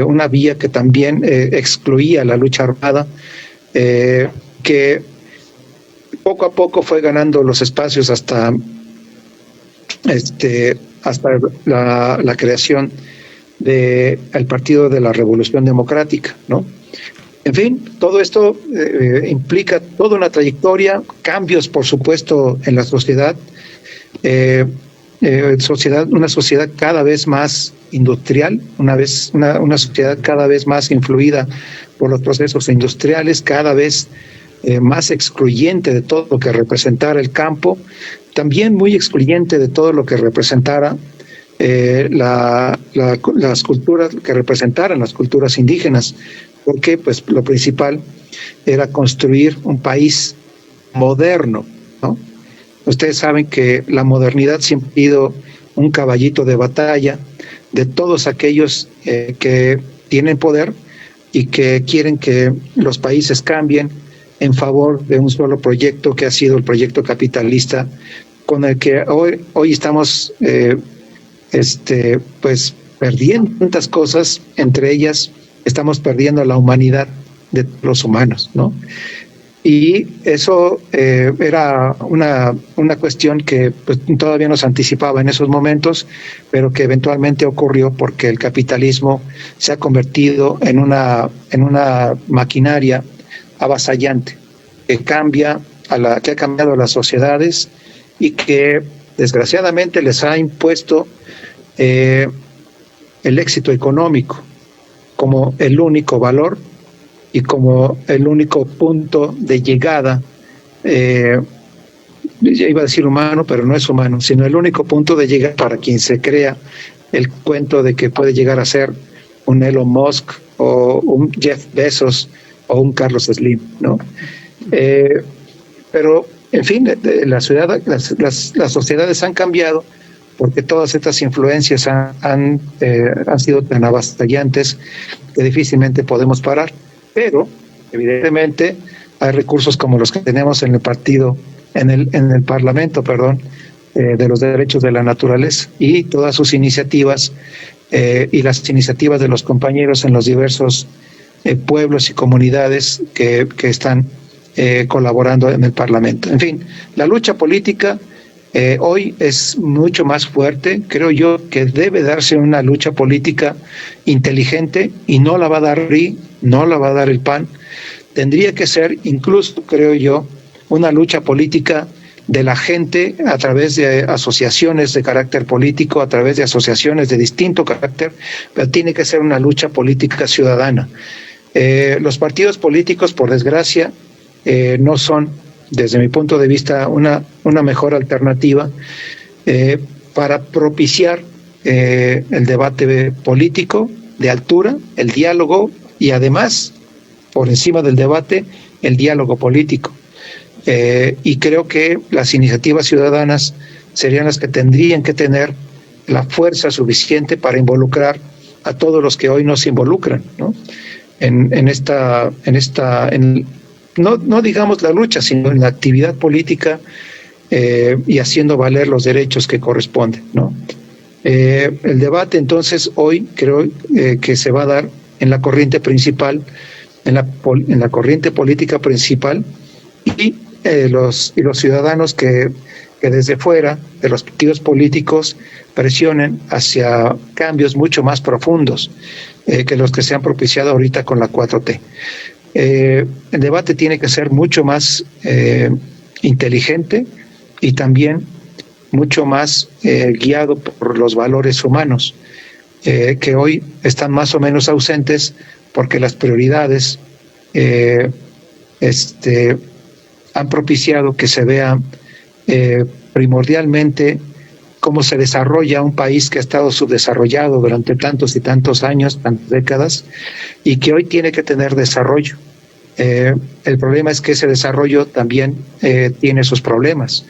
una vía que también excluía la lucha armada, que poco a poco fue ganando los espacios hasta la creación del Partido de la Revolución Democrática, ¿no? En fin, todo esto implica toda una trayectoria, cambios, por supuesto, en la sociedad, una sociedad cada vez más industrial, una sociedad cada vez más influida por los procesos industriales, cada vez más excluyente de todo lo que representara el campo, también muy excluyente de todo lo que representara las culturas, que representaran las culturas indígenas, porque pues lo principal era construir un país moderno, ¿no? Ustedes saben que la modernidad siempre ha sido un caballito de batalla de todos aquellos que tienen poder y que quieren que los países cambien en favor de un solo proyecto, que ha sido el proyecto capitalista, con el que hoy estamos pues perdiendo tantas cosas. Entre ellas estamos perdiendo la humanidad de los humanos, ¿no? Y eso era una cuestión que pues, todavía nos anticipaba en esos momentos, pero que eventualmente ocurrió porque el capitalismo se ha convertido en una maquinaria avasallante que ha cambiado a las sociedades y que desgraciadamente les ha impuesto el éxito económico como el único valor y como el único punto de llegada, ya iba a decir humano, pero no es humano, sino el único punto de llegada para quien se crea el cuento de que puede llegar a ser un Elon Musk o un Jeff Bezos o un Carlos Slim, ¿no? Pero, en fin, las sociedades han cambiado porque todas estas influencias han sido tan avasallantes que difícilmente podemos parar. Pero, evidentemente, hay recursos como los que tenemos en el Parlamento, de los derechos de la naturaleza, y todas sus iniciativas y las iniciativas de los compañeros en los diversos pueblos y comunidades que están colaborando en el Parlamento. En fin, la lucha política hoy es mucho más fuerte. Creo yo que debe darse una lucha política inteligente y no la va a dar PRI, no la va a dar el PAN. Tendría que ser incluso, creo yo, una lucha política de la gente a través de asociaciones de carácter político, a través de asociaciones de distinto carácter, pero tiene que ser una lucha política ciudadana. Los partidos políticos, por desgracia, no son, desde mi punto de vista, una mejor alternativa para propiciar el debate político de altura, el diálogo y además, por encima del debate, el diálogo político. Y creo que las iniciativas ciudadanas serían las que tendrían que tener la fuerza suficiente para involucrar a todos los que hoy nos involucran, ¿no? No digamos la lucha, sino en la actividad política y haciendo valer los derechos que corresponden, ¿no? El debate entonces hoy creo que se va a dar en la corriente principal, en la corriente política principal, y los ciudadanos que desde fuera de los partidos políticos presionen hacia cambios mucho más profundos que los que se han propiciado ahorita con la 4T. El debate tiene que ser mucho más inteligente y también mucho más guiado por los valores humanos, que hoy están más o menos ausentes porque las prioridades han propiciado que se vea primordialmente cómo se desarrolla un país que ha estado subdesarrollado durante tantos y tantos años, tantas décadas, y que hoy tiene que tener desarrollo. El problema es que ese desarrollo también tiene sus problemas,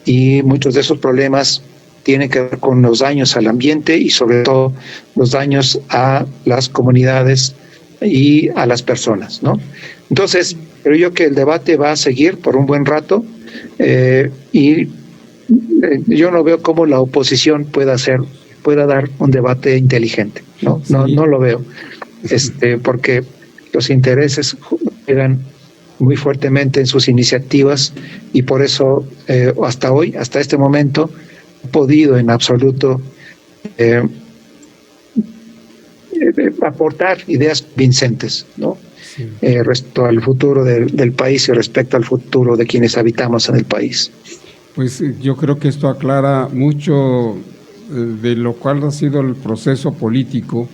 y muchos de esos problemas tienen que ver con los daños al ambiente y sobre todo los daños a las comunidades y a las personas, ¿no? Entonces, creo yo que el debate va a seguir por un buen rato, y yo no veo cómo la oposición pueda dar un debate inteligente, ¿no? Sí. No lo veo, porque los intereses juegan muy fuertemente en sus iniciativas, y por eso hasta este momento no podido en absoluto aportar ideas convincentes, ¿no? Sí. Respecto al futuro del país y respecto al futuro de quienes habitamos en el país. Pues yo creo que esto aclara mucho de lo cual ha sido el proceso político.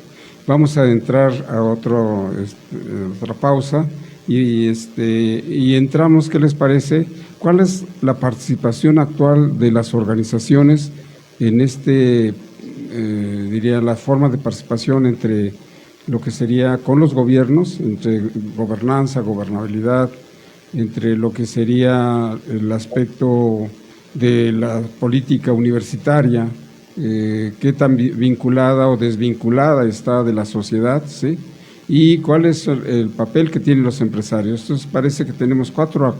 Vamos a entrar a otra pausa y entramos. ¿Qué les parece? ¿Cuál es la participación actual de las organizaciones en diría, la forma de participación entre lo que sería con los gobiernos, entre gobernanza, gobernabilidad, entre lo que sería el aspecto de la política universitaria, qué tan vinculada o desvinculada está de la sociedad, ¿sí? Y cuál es el papel que tienen los empresarios? Entonces parece que tenemos 4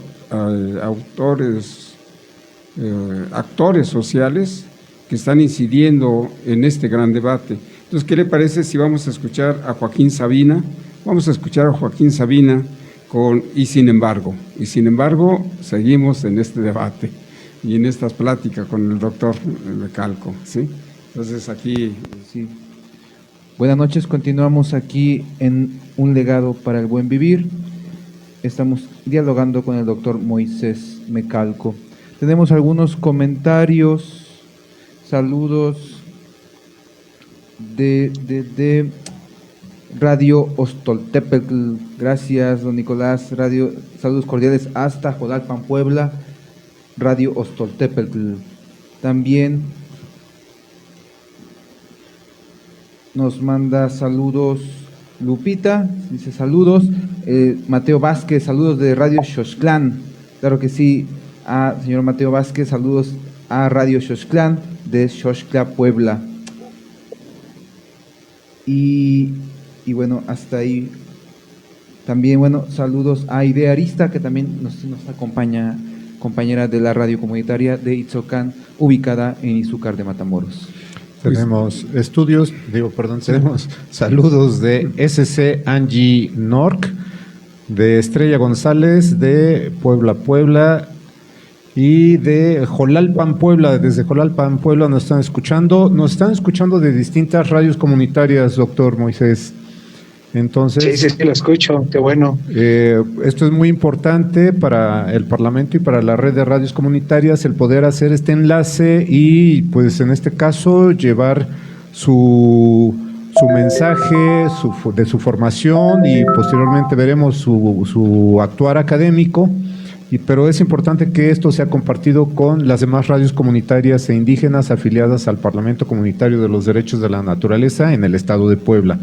actores sociales que están incidiendo en este gran debate. Entonces, ¿qué le parece si vamos a escuchar a Joaquín Sabina? Vamos a escuchar a Joaquín Sabina con Y sin embargo, seguimos en este debate y en estas pláticas con el doctor Mecalco, ¿sí? Entonces aquí... Sí. Buenas noches, continuamos aquí en Un legado para el buen vivir. Estamos dialogando con el doctor Moisés Mecalco. Tenemos algunos comentarios, saludos de Radio Ostoltepetl. Gracias, don Nicolás. Saludos cordiales hasta Jolalpan, Puebla. Radio Ostoltepetl. También nos manda saludos Lupita, dice saludos. Mateo Vázquez, saludos de Radio Xochtlán. Claro que sí, señor Mateo Vázquez, saludos a Radio Xochtlán de Xochtla, Puebla. Y bueno, hasta ahí. También, bueno, saludos a Idea Arista, que también nos acompaña, compañera de la radio comunitaria de Itzocán, ubicada en Izúcar de Matamoros. Tenemos tenemos saludos de SC Angie Nork, de Estrella González, de Puebla, y de Jolalpan, Puebla. Desde Jolalpan, Puebla nos están escuchando de distintas radios comunitarias, doctor Moisés. Entonces, sí, lo escucho, qué bueno. Esto es muy importante para el Parlamento y para la red de radios comunitarias, el poder hacer este enlace y, pues, en este caso, llevar su mensaje de su formación, y posteriormente veremos su actuar académico. Pero es importante que esto sea compartido con las demás radios comunitarias e indígenas afiliadas al Parlamento Comunitario de los Derechos de la Naturaleza en el estado de Puebla.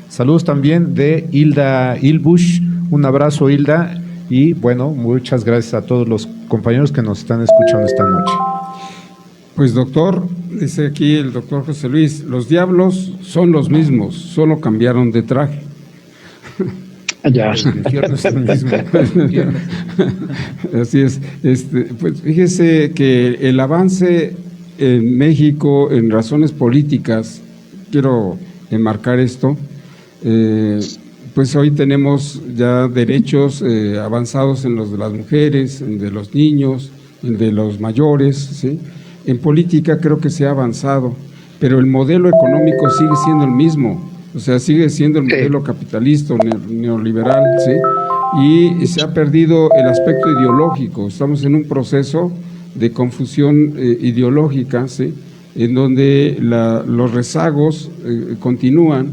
Saludos también de Hilda Ilbush. Un abrazo, Hilda, y bueno, muchas gracias a todos los compañeros que nos están escuchando esta noche. Pues doctor, dice aquí el doctor José Luis, los diablos son los mismos, solo cambiaron de traje. Ya. El infierno es el mismo. Así es. Pues fíjese que el avance en México en razones políticas, quiero enmarcar esto, pues hoy tenemos ya derechos avanzados en los de las mujeres, en de los niños, en de los mayores, ¿sí? En política creo que se ha avanzado, pero el modelo económico sigue siendo el mismo. O sea, sigue siendo el modelo capitalista, neoliberal, ¿sí? Y se ha perdido el aspecto ideológico. Estamos en un proceso de confusión ideológica, ¿sí? En donde los rezagos continúan,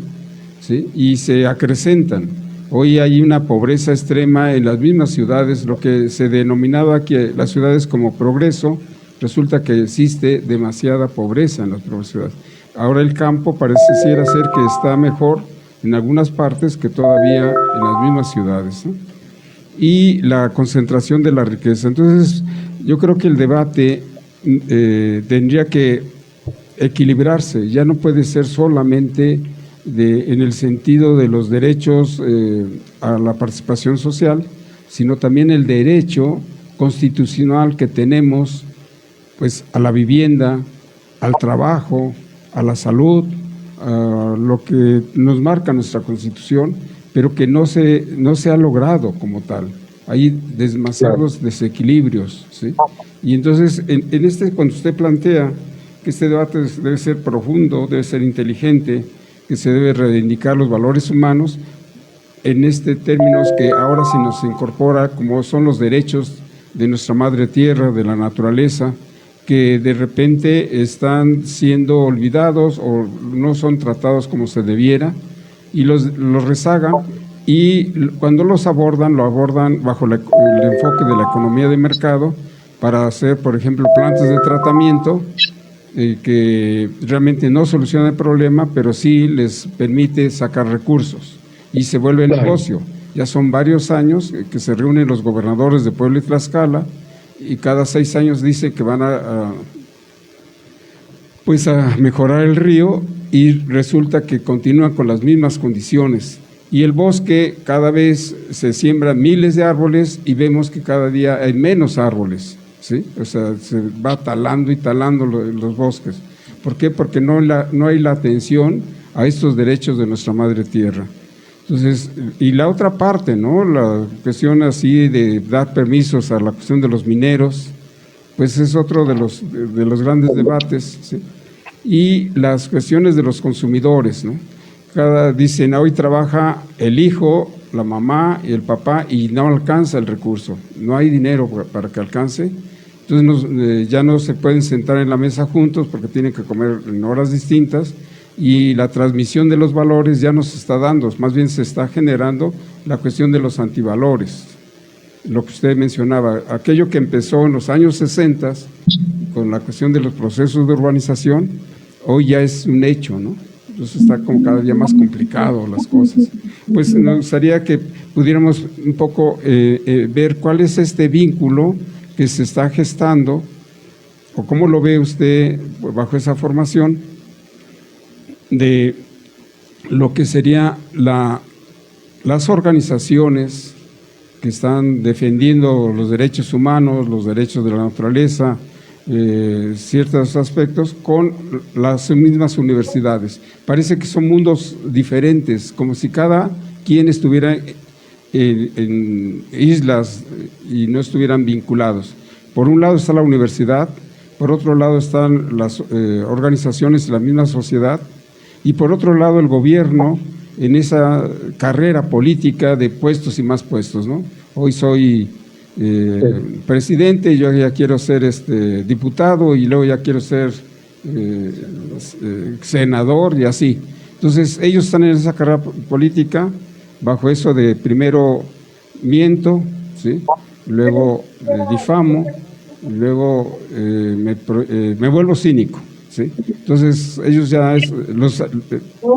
¿sí? Y se acrecentan. Hoy hay una pobreza extrema en las mismas ciudades, lo que se denominaba aquí las ciudades como progreso, resulta que existe demasiada pobreza en las ciudades. Ahora el campo pareciera ser que está mejor en algunas partes que todavía en las mismas ciudades, ¿no? Y la concentración de la riqueza. Entonces, yo creo que el debate tendría que equilibrarse, ya no puede ser solamente en el sentido de los derechos a la participación social, sino también el derecho constitucional que tenemos, pues, a la vivienda, al trabajo, a la salud, a lo que nos marca nuestra Constitución, pero que no se ha logrado como tal. Hay demasiados desequilibrios, ¿sí? Y entonces, cuando usted plantea que este debate debe ser profundo, debe ser inteligente, que se debe reivindicar los valores humanos, en términos que ahora se nos incorpora, como son los derechos de nuestra madre tierra, de la naturaleza, que de repente están siendo olvidados o no son tratados como se debiera, y los rezagan, y cuando lo abordan bajo el enfoque de la economía de mercado para hacer, por ejemplo, plantas de tratamiento que realmente no solucionan el problema, pero sí les permite sacar recursos y se vuelve negocio. Ya son varios años que se reúnen los gobernadores de Puebla y Tlaxcala, y cada 6 años dicen que van a mejorar el río, y resulta que continúan con las mismas condiciones. Y el bosque, cada vez se siembran miles de árboles y vemos que cada día hay menos árboles, ¿sí? O sea, se va talando y talando los bosques. ¿Por qué? Porque no hay la atención a estos derechos de nuestra madre tierra. Entonces, y la otra parte, ¿no? La cuestión así de dar permisos a la cuestión de los mineros, pues es otro de los grandes debates, ¿sí? Y las cuestiones de los consumidores, ¿no? Dicen, hoy trabaja el hijo, la mamá y el papá y no alcanza el recurso, no hay dinero para que alcance, entonces ya no se pueden sentar en la mesa juntos porque tienen que comer en horas distintas, y la transmisión de los valores ya no se está dando, más bien se está generando la cuestión de los antivalores, lo que usted mencionaba, aquello que empezó en los años 60 con la cuestión de los procesos de urbanización, hoy ya es un hecho, ¿no? Entonces está como cada día más complicado las cosas. Pues nos gustaría que pudiéramos un poco ver cuál es este vínculo que se está gestando, o cómo lo ve usted bajo esa formación, de lo que sería las organizaciones que están defendiendo los derechos humanos, los derechos de la naturaleza, ciertos aspectos, con las mismas universidades. Parece que son mundos diferentes, como si cada quien estuviera en islas y no estuvieran vinculados. Por un lado está la universidad, por otro lado están las organizaciones de la misma sociedad, y por otro lado el gobierno en esa carrera política de puestos y más puestos, ¿no? Hoy soy presidente, yo ya quiero ser diputado, y luego ya quiero ser senador, y así. Entonces ellos están en esa carrera política bajo eso de primero miento, ¿sí? Luego difamo, luego me vuelvo cínico, ¿sí? Entonces ellos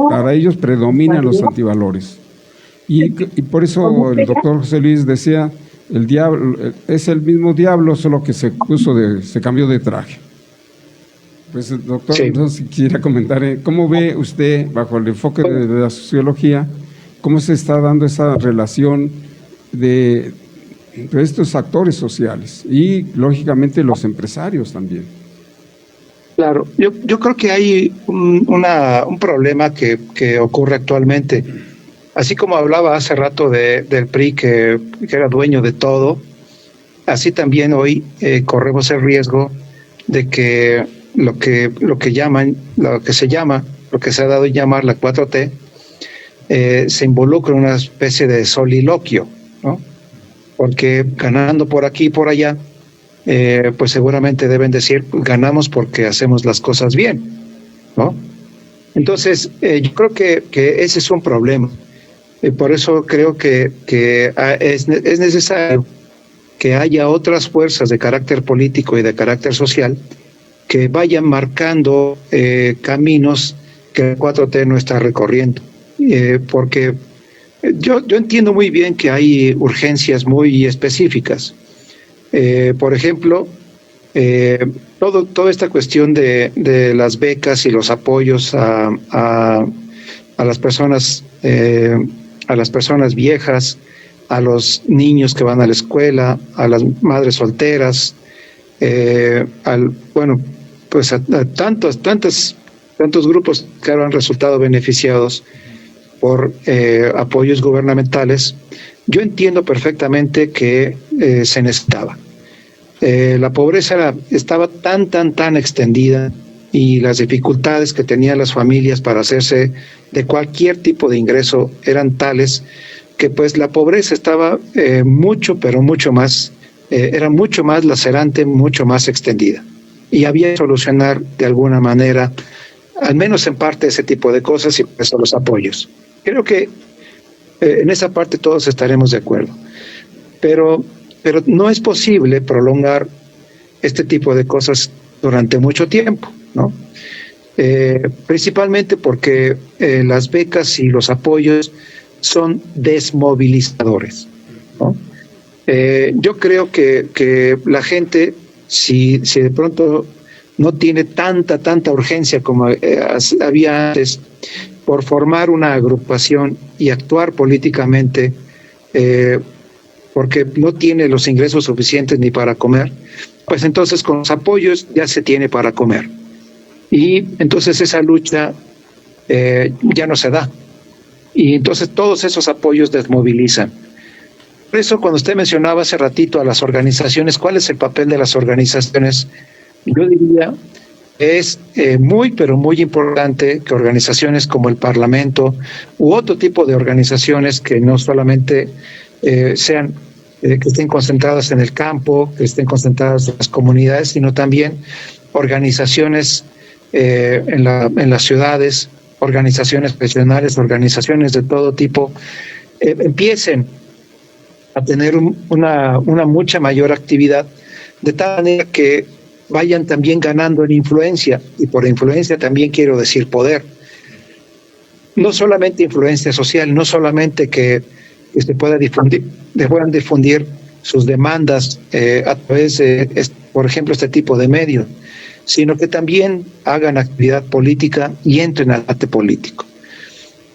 para ellos predominan los antivalores, y por eso el doctor José Luis decía, el diablo es el mismo diablo, solo que se cambió de traje. Pues, doctor, Sí. entonces quisiera comentar, ¿cómo ve usted, bajo el enfoque de la sociología, cómo se está dando esa relación de estos actores sociales y, lógicamente, los empresarios también? Claro, yo creo que hay un problema que ocurre actualmente. Así como hablaba hace rato del PRI que era dueño de todo, así también hoy corremos el riesgo de que lo que se ha dado en llamar la 4T, se involucra en una especie de soliloquio, ¿no? Porque ganando por aquí y por allá, pues seguramente deben decir, pues, ganamos porque hacemos las cosas bien, ¿no? Entonces, yo creo que ese es un problema. Por eso creo que es necesario que haya otras fuerzas de carácter político y de carácter social que vayan marcando caminos que el 4T no está recorriendo. Porque yo entiendo muy bien que hay urgencias muy específicas. Por ejemplo, toda esta cuestión de las becas y los apoyos a las personas viejas, a los niños que van a la escuela, a las madres solteras, pues a tantos grupos que ahora han resultado beneficiados por apoyos gubernamentales. Yo entiendo perfectamente que se necesitaba. La pobreza estaba tan extendida, y las dificultades que tenían las familias para hacerse de cualquier tipo de ingreso eran tales que pues la pobreza estaba era mucho más lacerante, mucho más extendida. Y había que solucionar de alguna manera, al menos en parte, ese tipo de cosas, y pues los apoyos. Creo que en esa parte todos estaremos de acuerdo. Pero no es posible prolongar este tipo de cosas durante mucho tiempo, ¿no? Principalmente porque las becas y los apoyos son desmovilizadores, ¿no? Yo creo que la gente, si de pronto no tiene tanta urgencia como había antes por formar una agrupación y actuar políticamente, porque no tiene los ingresos suficientes ni para comer, pues entonces con los apoyos ya se tiene para comer. Y entonces esa lucha ya no se da. Y entonces todos esos apoyos desmovilizan. Por eso, cuando usted mencionaba hace ratito a las organizaciones, ¿cuál es el papel de las organizaciones? Yo diría es pero muy importante que organizaciones como el Parlamento u otro tipo de organizaciones que no solamente que estén concentradas en el campo, que estén concentradas en las comunidades, sino también organizaciones en las ciudades, organizaciones regionales, organizaciones de todo tipo, empiecen a tener una mucha mayor actividad, de tal manera que vayan también ganando en influencia, y por influencia también quiero decir poder. No solamente influencia social, no solamente que se puedan difundir sus demandas a través de, por ejemplo, este tipo de medios, sino que también hagan actividad política y entren al debate político.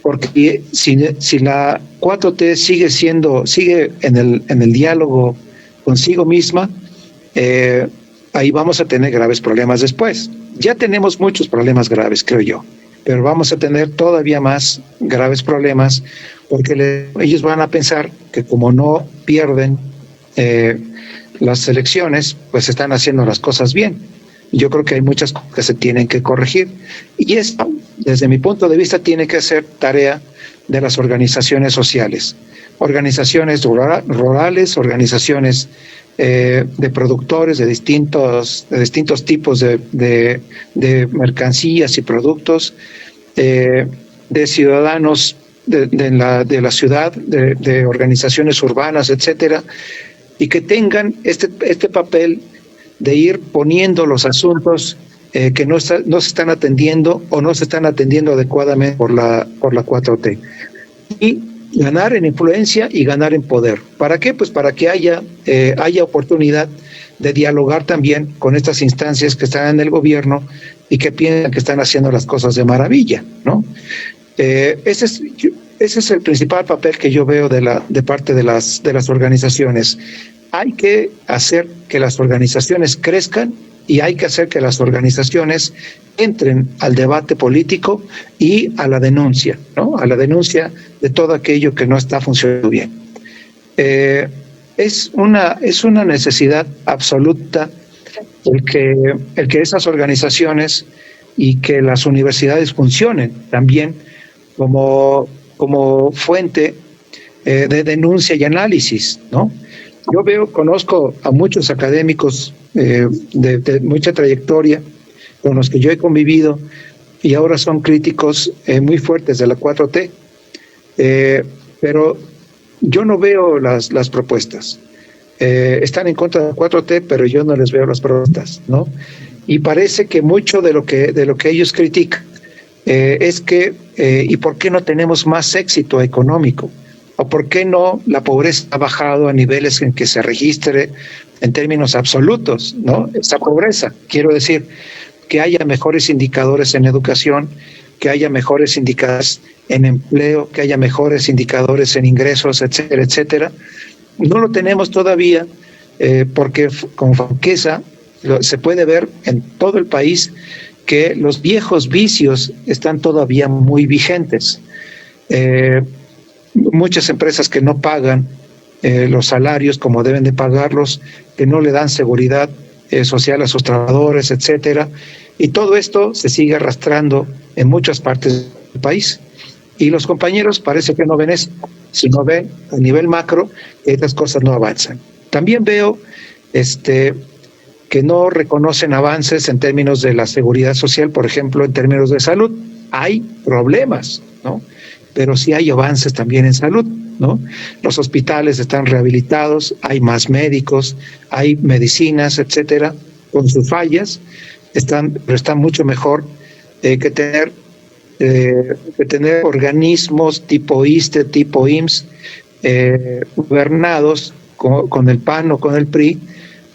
Porque si la 4T sigue en el diálogo consigo misma, ahí vamos a tener graves problemas después. Ya tenemos muchos problemas graves, creo yo, pero vamos a tener todavía más graves problemas porque ellos van a pensar que como no pierden las elecciones, pues están haciendo las cosas bien. Yo creo que hay muchas cosas que se tienen que corregir. Y esto, desde mi punto de vista, tiene que ser tarea de las organizaciones sociales. Organizaciones rurales, organizaciones de productores de distintos tipos de mercancías y productos, de ciudadanos de la ciudad, de organizaciones urbanas, etcétera, y que tengan este papel de ir poniendo los asuntos que no se están atendiendo o no se están atendiendo adecuadamente por la 4T. Y ganar en influencia y ganar en poder. ¿Para qué? Pues para que haya oportunidad de dialogar también con estas instancias que están en el gobierno y que piensan que están haciendo las cosas de maravilla, ¿no? Ese es el principal papel que yo veo de parte de las organizaciones. Hay que hacer que las organizaciones crezcan y hay que hacer que las organizaciones entren al debate político y a la denuncia, ¿no? A la denuncia de todo aquello que no está funcionando bien. Es una necesidad absoluta el que esas organizaciones y que las universidades funcionen también como fuente de denuncia y análisis, ¿no? Yo conozco a muchos académicos de mucha trayectoria con los que yo he convivido y ahora son críticos muy fuertes de la 4T, pero yo no veo las propuestas. Están en contra de la 4T, pero yo no les veo las propuestas, ¿no? Y parece que mucho de lo que ellos critican es que ¿y por qué no tenemos más éxito económico? ¿O por qué no la pobreza ha bajado a niveles en que se registre en términos absolutos, ¿no? Esa pobreza, quiero decir, que haya mejores indicadores en educación, que haya mejores indicadores en empleo, que haya mejores indicadores en ingresos, etcétera, etcétera. No lo tenemos todavía porque con franqueza se puede ver en todo el país que los viejos vicios están todavía muy vigentes. Muchas empresas que no pagan los salarios como deben de pagarlos, que no le dan seguridad social a sus trabajadores, etcétera. Y todo esto se sigue arrastrando en muchas partes del país. Y los compañeros parece que no ven eso, sino ven a nivel macro que estas cosas no avanzan. También veo que no reconocen avances en términos de la seguridad social, por ejemplo, en términos de salud. Hay problemas, ¿no? Pero sí hay avances también en salud, ¿no? Los hospitales están rehabilitados, hay más médicos, hay medicinas, etcétera, con sus fallas, pero están mucho mejor que tener organismos tipo ISSSTE, tipo IMSS, gobernados con el PAN o con el PRI,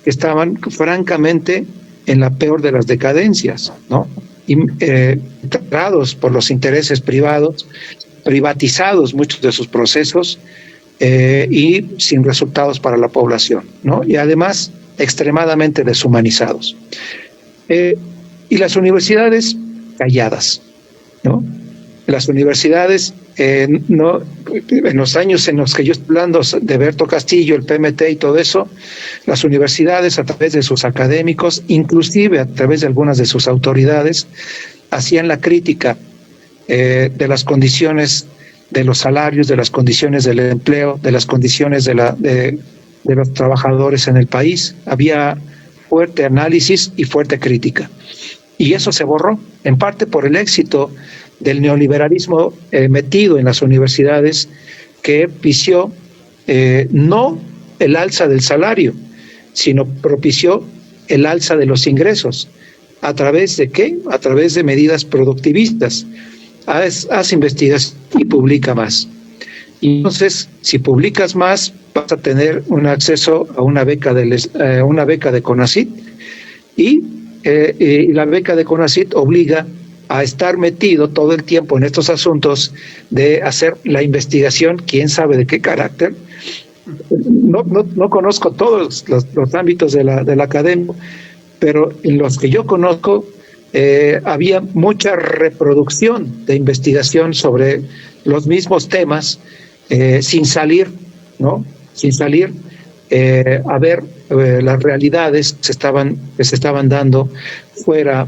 que estaban francamente en la peor de las decadencias, ¿no? Tratados por los intereses privados, privatizados muchos de sus procesos y sin resultados para la población, ¿no? Y además extremadamente deshumanizados. Y las universidades calladas, ¿no? Las universidades, en los años en los que yo estoy hablando de Berto Castillo, el PMT y todo eso, las universidades a través de sus académicos, inclusive a través de algunas de sus autoridades, hacían la crítica de las condiciones de los salarios, de las condiciones del empleo, de las condiciones de los trabajadores en el país. Había fuerte análisis y fuerte crítica. Y eso se borró, en parte por el éxito del neoliberalismo metido en las universidades, que propició no el alza del salario, sino propició el alza de los ingresos. ¿A través de qué? A través de medidas productivistas. Haz investigación y publica más. Y entonces, si publicas más, vas a tener un acceso a una beca de CONACYT, y la beca de CONACYT obliga a estar metido todo el tiempo en estos asuntos de hacer la investigación, quién sabe de qué carácter. No conozco todos los ámbitos de la academia, pero en los que yo conozco había mucha reproducción de investigación sobre los mismos temas, sin salir, ¿no? Sin salir a ver las realidades que se estaban dando fuera,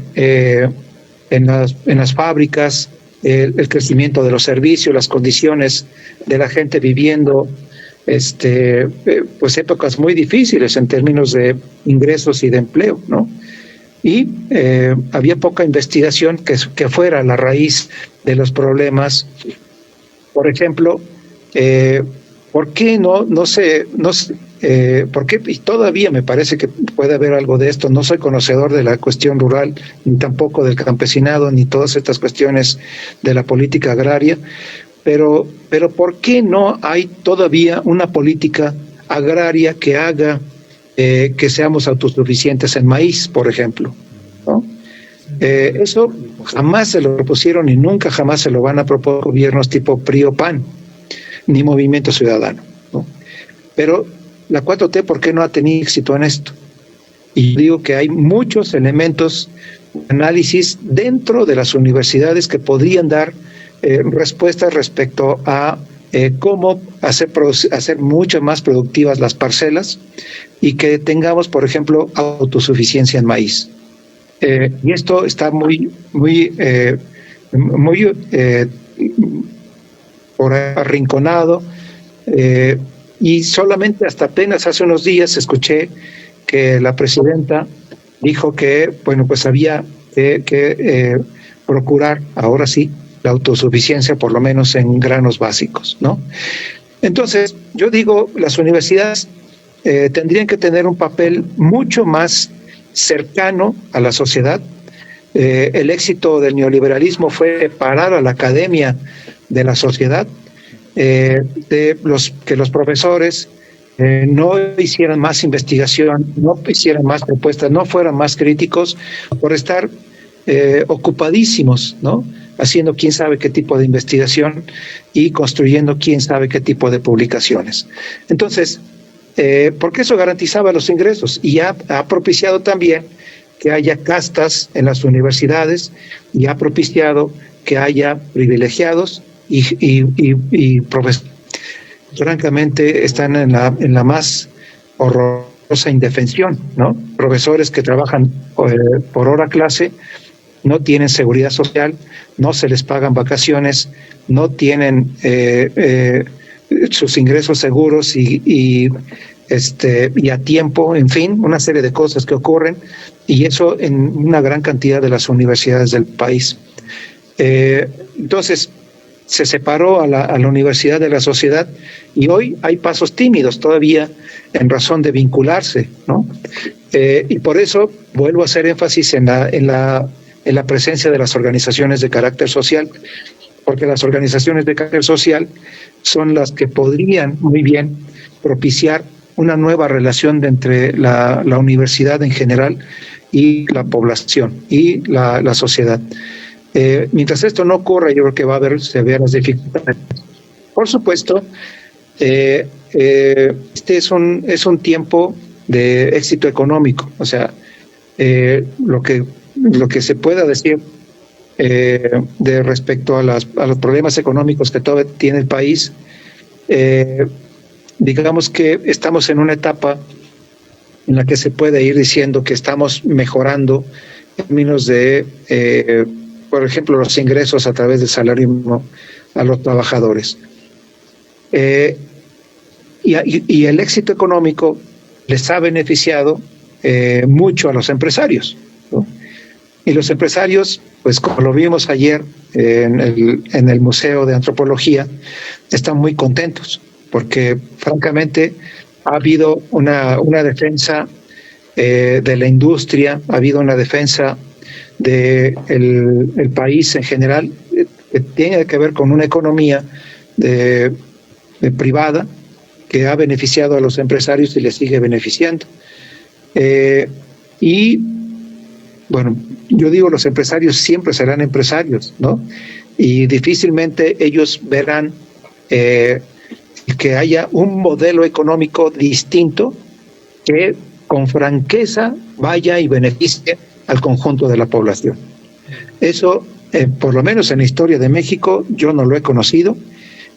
en las fábricas, el crecimiento de los servicios, las condiciones de la gente viviendo, pues épocas muy difíciles en términos de ingresos y de empleo, ¿no? Y había poca investigación que fuera la raíz de los problemas. Por ejemplo, ¿por qué ¿por qué? Y todavía me parece que puede haber algo de esto. No soy conocedor de la cuestión rural, ni tampoco del campesinado, ni todas estas cuestiones de la política agraria, pero ¿por qué no hay todavía una política agraria que haga que seamos autosuficientes en maíz, por ejemplo, ¿no? Eso jamás se lo propusieron y nunca jamás se lo van a proponer gobiernos tipo PRI o PAN, ni Movimiento Ciudadano, ¿no? Pero la 4T, ¿por qué no ha tenido éxito en esto? Y yo digo que hay muchos elementos de análisis dentro de las universidades que podrían dar respuestas respecto a cómo hacer mucho más productivas las parcelas y que tengamos, por ejemplo, autosuficiencia en maíz. Y esto está muy por arrinconado, y solamente hasta apenas hace unos días escuché que la presidenta dijo que, bueno, pues había que procurar, ahora sí, la autosuficiencia, por lo menos en granos básicos, ¿no? Entonces, yo digo, las universidades tendrían que tener un papel mucho más cercano a la sociedad. El éxito del neoliberalismo fue separar a la academia de la sociedad, que los profesores no hicieran más investigación, no hicieran más propuestas, no fueran más críticos por estar ocupadísimos, ¿no? Haciendo quién sabe qué tipo de investigación y construyendo quién sabe qué tipo de publicaciones. Entonces, porque eso garantizaba los ingresos y ha propiciado también que haya castas en las universidades y ha propiciado que haya privilegiados y profesores. Francamente, están en la más horrorosa indefensión, ¿no? Profesores que trabajan por hora clase, no tienen seguridad social, no se les pagan vacaciones, no tienen sus ingresos seguros y a tiempo, en fin, una serie de cosas que ocurren, y eso en una gran cantidad de las universidades del país. Entonces, se separó a la universidad de la sociedad y hoy hay pasos tímidos todavía en razón de vincularse, ¿no? Y por eso vuelvo a hacer énfasis en la presencia de las organizaciones de carácter social, porque las organizaciones de carácter social son las que podrían muy bien propiciar una nueva relación entre la universidad en general y la población y la sociedad. Mientras esto no ocurra, yo creo que va a haber severas dificultades. Por supuesto, este es un tiempo de éxito económico, o sea, lo que se pueda decir de respecto a los problemas económicos que todavía tiene el país, digamos que estamos en una etapa en la que se puede ir diciendo que estamos mejorando en términos de, por ejemplo, los ingresos a través del salario mínimo a los trabajadores. Y el éxito económico les ha beneficiado mucho a los empresarios, ¿no? Y los empresarios, pues como lo vimos ayer en el Museo de Antropología, están muy contentos porque francamente ha habido una defensa de la industria, ha habido una defensa del el país en general, que tiene que ver con una economía privada que ha beneficiado a los empresarios y les sigue beneficiando. Y bueno, yo digo, los empresarios siempre serán empresarios, ¿no? Y difícilmente ellos verán que haya un modelo económico distinto que con franqueza vaya y beneficie al conjunto de la población. Eso, por lo menos en la historia de México, yo no lo he conocido,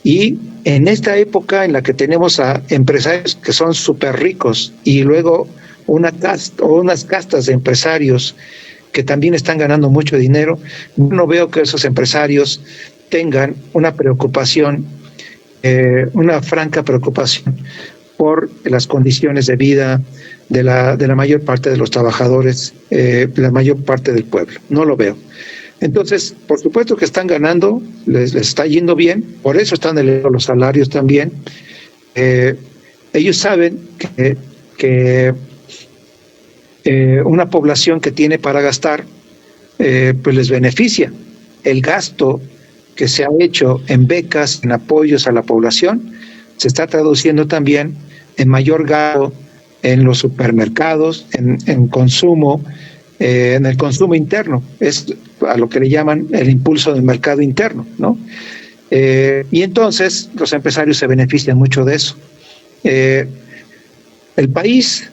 y en esta época en la que tenemos a empresarios que son súper ricos y luego unas castas de empresarios que también están ganando mucho dinero, no veo que esos empresarios tengan una preocupación, una franca preocupación por las condiciones de vida de la mayor parte de los trabajadores, de la mayor parte del pueblo. No lo veo. Entonces, por supuesto que están ganando, les está yendo bien, por eso están elevando los salarios también. Ellos saben que una población que tiene para gastar, pues les beneficia. El gasto que se ha hecho en becas, en apoyos a la población, se está traduciendo también en mayor gasto en los supermercados, en consumo, en el consumo interno. Es a lo que le llaman el impulso del mercado interno, ¿no? Y entonces los empresarios se benefician mucho de eso. El país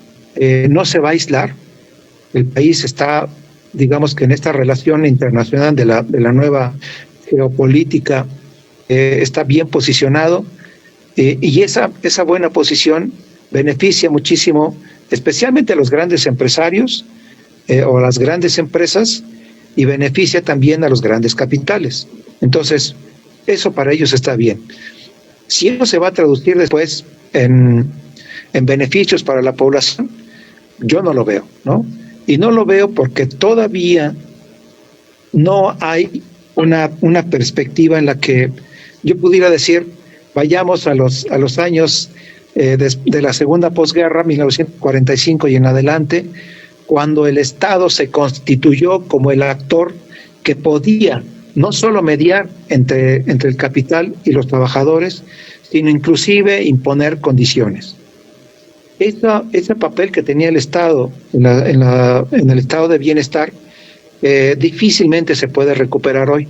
no se va a aislar. El país está, digamos que en esta relación internacional de la nueva geopolítica, está bien posicionado, y esa buena posición beneficia muchísimo, especialmente a los grandes empresarios o a las grandes empresas, y beneficia también a los grandes capitales. Entonces, eso para ellos está bien. Si eso se va a traducir después en beneficios para la población, yo no lo veo, ¿no? Y no lo veo porque todavía no hay una perspectiva en la que yo pudiera decir, vayamos a los años de la segunda posguerra, 1945 y en adelante, cuando el Estado se constituyó como el actor que podía no solo mediar entre el capital y los trabajadores, sino inclusive imponer condiciones. Ese papel que tenía el Estado en el estado de bienestar difícilmente se puede recuperar hoy,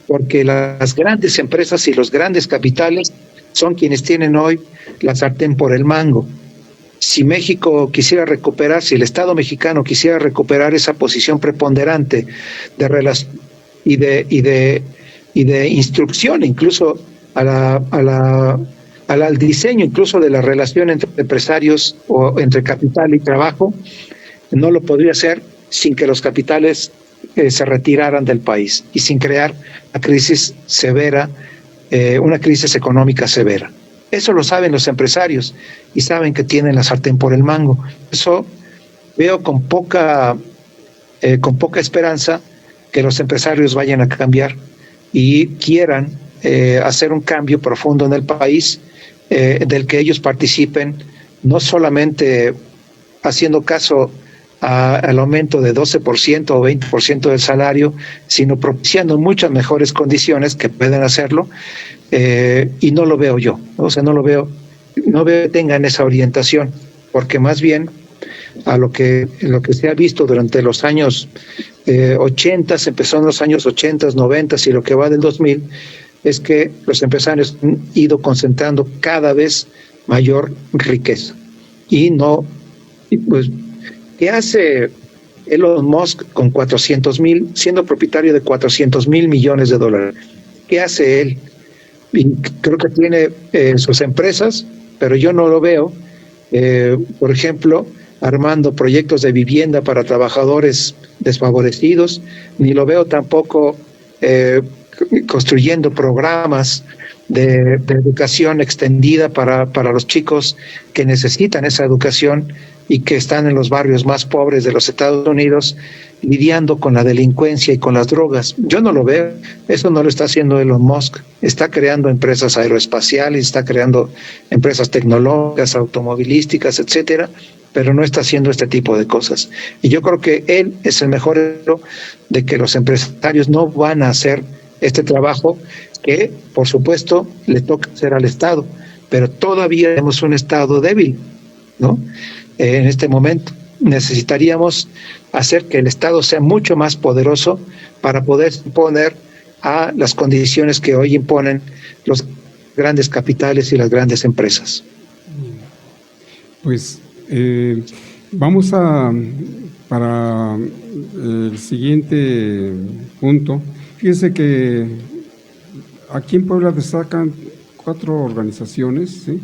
porque las grandes empresas y los grandes capitales son quienes tienen hoy la sartén por el mango. Si México quisiera recuperar, si el Estado mexicano quisiera recuperar esa posición preponderante de relación y de instrucción, incluso al diseño incluso de la relación entre empresarios o entre capital y trabajo, no lo podría hacer sin que los capitales se retiraran del país y sin crear una crisis severa, una crisis económica severa. Eso lo saben los empresarios y saben que tienen la sartén por el mango. Eso veo con poca esperanza que los empresarios vayan a cambiar y quieran hacer un cambio profundo en el país, del que ellos participen, no solamente haciendo caso al aumento de 12% o 20% del salario, sino propiciando muchas mejores condiciones que pueden hacerlo, y no lo veo yo, ¿no? O sea, no veo que tengan esa orientación, porque más bien a lo que se ha visto durante los años 80, empezó en los años 80, 90 y lo que va del 2000, es que los empresarios han ido concentrando cada vez mayor riqueza. Pues, ¿qué hace Elon Musk con 400,000, siendo propietario de 400,000 millones de dólares? ¿Qué hace él? Y creo que tiene sus empresas, pero yo no lo veo, por ejemplo, armando proyectos de vivienda para trabajadores desfavorecidos, ni lo veo tampoco construyendo programas de educación extendida para los chicos que necesitan esa educación y que están en los barrios más pobres de los Estados Unidos lidiando con la delincuencia y con las drogas. Yo no lo veo. Eso no lo está haciendo Elon Musk. Está creando empresas aeroespaciales, está creando empresas tecnológicas, automovilísticas, etcétera, pero no está haciendo este tipo de cosas. Y yo creo que él es el mejor ejemplo de que los empresarios no van a hacer este trabajo que, por supuesto, le toca hacer al Estado, pero todavía tenemos un Estado débil, ¿no? En este momento necesitaríamos hacer que el Estado sea mucho más poderoso para poder imponer a las condiciones que hoy imponen los grandes capitales y las grandes empresas. Pues vamos para el siguiente punto. Fíjese que aquí en Puebla destacan 4 organizaciones, ¿sí?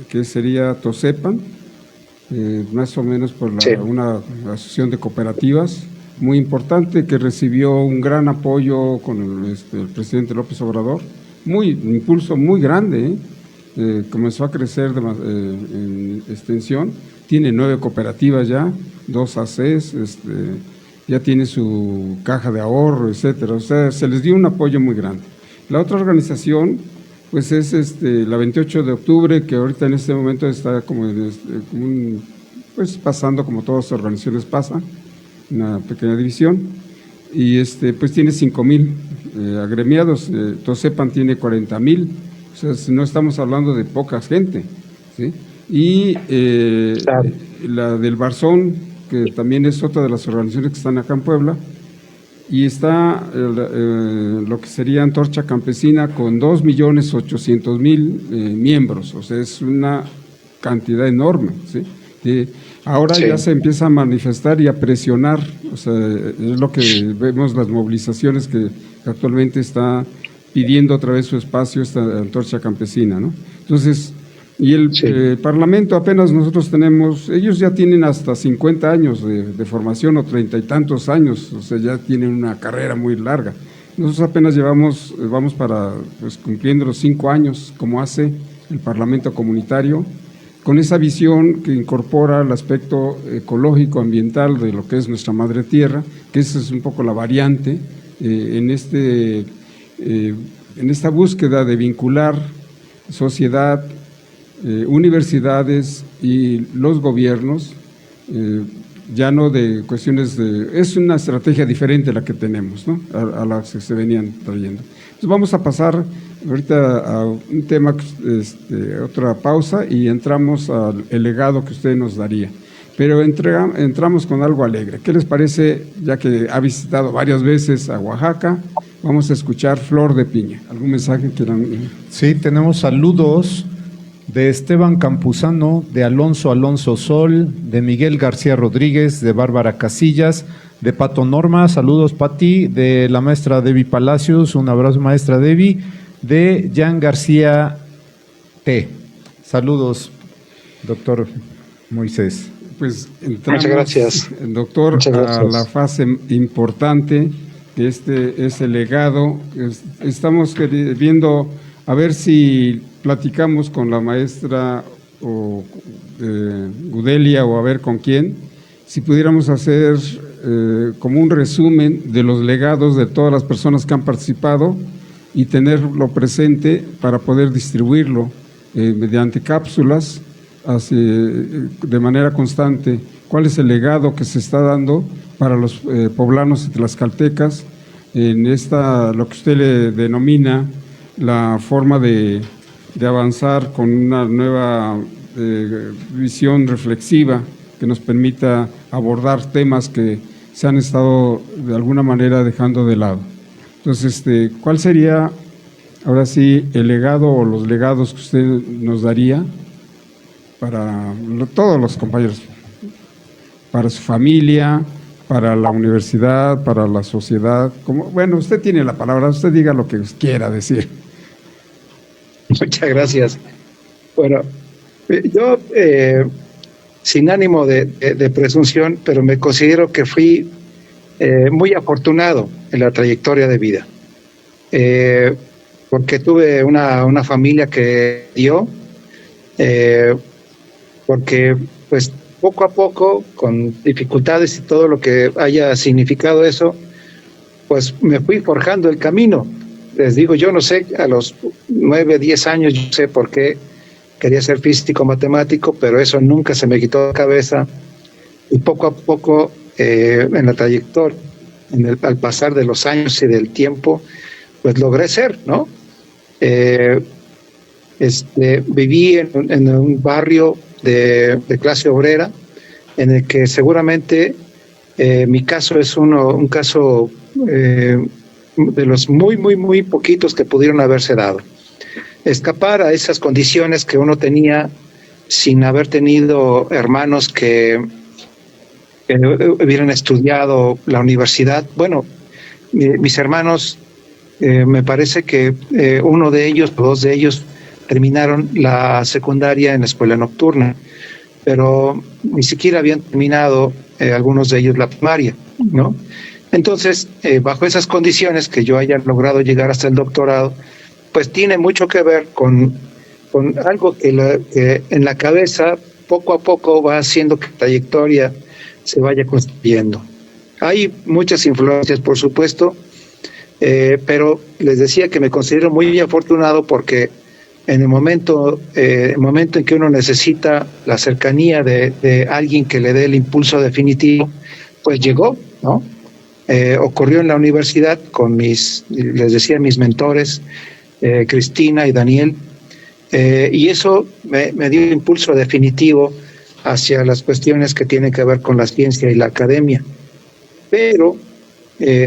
Que sería TOSEPAN, más o menos por una asociación de cooperativas muy importante que recibió un gran apoyo con el presidente López Obrador, un impulso muy grande, comenzó a crecer en extensión, tiene 9 cooperativas ya, 2 ACs, ya tiene su caja de ahorro, etcétera. O sea, se les dio un apoyo muy grande. La otra organización, pues es la 28 de octubre, que ahorita en este momento está pues pasando como todas las organizaciones pasan, una pequeña división, y pues tiene 5,000 agremiados, Tosepan tiene 40,000, o sea, no estamos hablando de poca gente, ¿sí? Y la del Barzón, que también es otra de las organizaciones que están acá en Puebla, y está lo que sería Antorcha Campesina con 2,800,000 miembros, o sea, es una cantidad enorme, ¿sí? Ahora ya se empieza a manifestar y a presionar, o sea, es lo que vemos las movilizaciones que actualmente está pidiendo otra vez su espacio esta Antorcha Campesina, ¿no? Entonces, y el Parlamento apenas nosotros tenemos, ellos ya tienen hasta 50 años de formación o 30 y tantos años, o sea, ya tienen una carrera muy larga. Nosotros apenas vamos para, pues, cumpliendo los 5 años, como hace el Parlamento Comunitario, con esa visión que incorpora el aspecto ecológico, ambiental de lo que es nuestra madre tierra, que esa es un poco la variante en esta búsqueda de vincular sociedad, universidades y los gobiernos, ya no de cuestiones es una estrategia diferente la que tenemos, ¿no? A la que se venían trayendo. Entonces vamos a pasar ahorita a un tema, otra pausa, y entramos al legado que usted nos daría. Pero entramos con algo alegre. ¿Qué les parece? Ya que ha visitado varias veces a Oaxaca, vamos a escuchar Flor de Piña. ¿Algún mensaje quieran? Sí, tenemos saludos de Esteban Campuzano, de Alonso Sol, de Miguel García Rodríguez, de Bárbara Casillas, de Pato Norma, saludos Pati, de la maestra Debbie Palacios, un abrazo maestra Debbie, de Jan García T. Saludos, doctor Moisés. Pues entramos, muchas gracias, doctor, muchas gracias, a la fase importante, que es el legado. Estamos viendo a ver si platicamos con la maestra o Gudelia, o a ver con quién, si pudiéramos hacer como un resumen de los legados de todas las personas que han participado y tenerlo presente para poder distribuirlo mediante cápsulas de manera constante. ¿Cuál es el legado que se está dando para los poblanos y tlaxcaltecas en lo que usted le denomina la forma de avanzar con una nueva visión reflexiva que nos permita abordar temas que se han estado de alguna manera dejando de lado? Entonces, ¿cuál sería ahora sí el legado o los legados que usted nos daría para todos los compañeros, para su familia, para la universidad, para la sociedad? Bueno, usted tiene la palabra, usted diga lo que quiera decir. Muchas gracias. Bueno, yo sin ánimo de presunción, pero me considero que fui muy afortunado en la trayectoria de vida, porque tuve una familia que dio, porque pues poco a poco, con dificultades y todo lo que haya significado eso, pues me fui forjando el camino. Les digo, yo no sé, a los 9, 10 años, yo sé por qué quería ser físico matemático, pero eso nunca se me quitó de la cabeza, y poco a poco en la trayectoria, al pasar de los años y del tiempo, pues logré ser, ¿no? Viví en un barrio de clase obrera, en el que seguramente mi caso es un caso de los muy, muy, muy poquitos que pudieron haberse dado. Escapar a esas condiciones que uno tenía sin haber tenido hermanos que hubieran estudiado la universidad. Bueno, mis hermanos, me parece que uno de ellos o dos de ellos terminaron la secundaria en la escuela nocturna, pero ni siquiera habían terminado algunos de ellos la primaria, ¿no? Entonces, bajo esas condiciones, que yo haya logrado llegar hasta el doctorado, pues tiene mucho que ver con algo que en la cabeza poco a poco va haciendo que la trayectoria se vaya construyendo. Hay muchas influencias, por supuesto, pero les decía que me considero muy afortunado porque en el momento en que uno necesita la cercanía de alguien que le dé el impulso definitivo, pues llegó, ¿no? ocurrió en la universidad con les decía, mis mentores, Cristina y Daniel, y eso me dio impulso definitivo hacia las cuestiones que tienen que ver con la ciencia y la academia. Pero,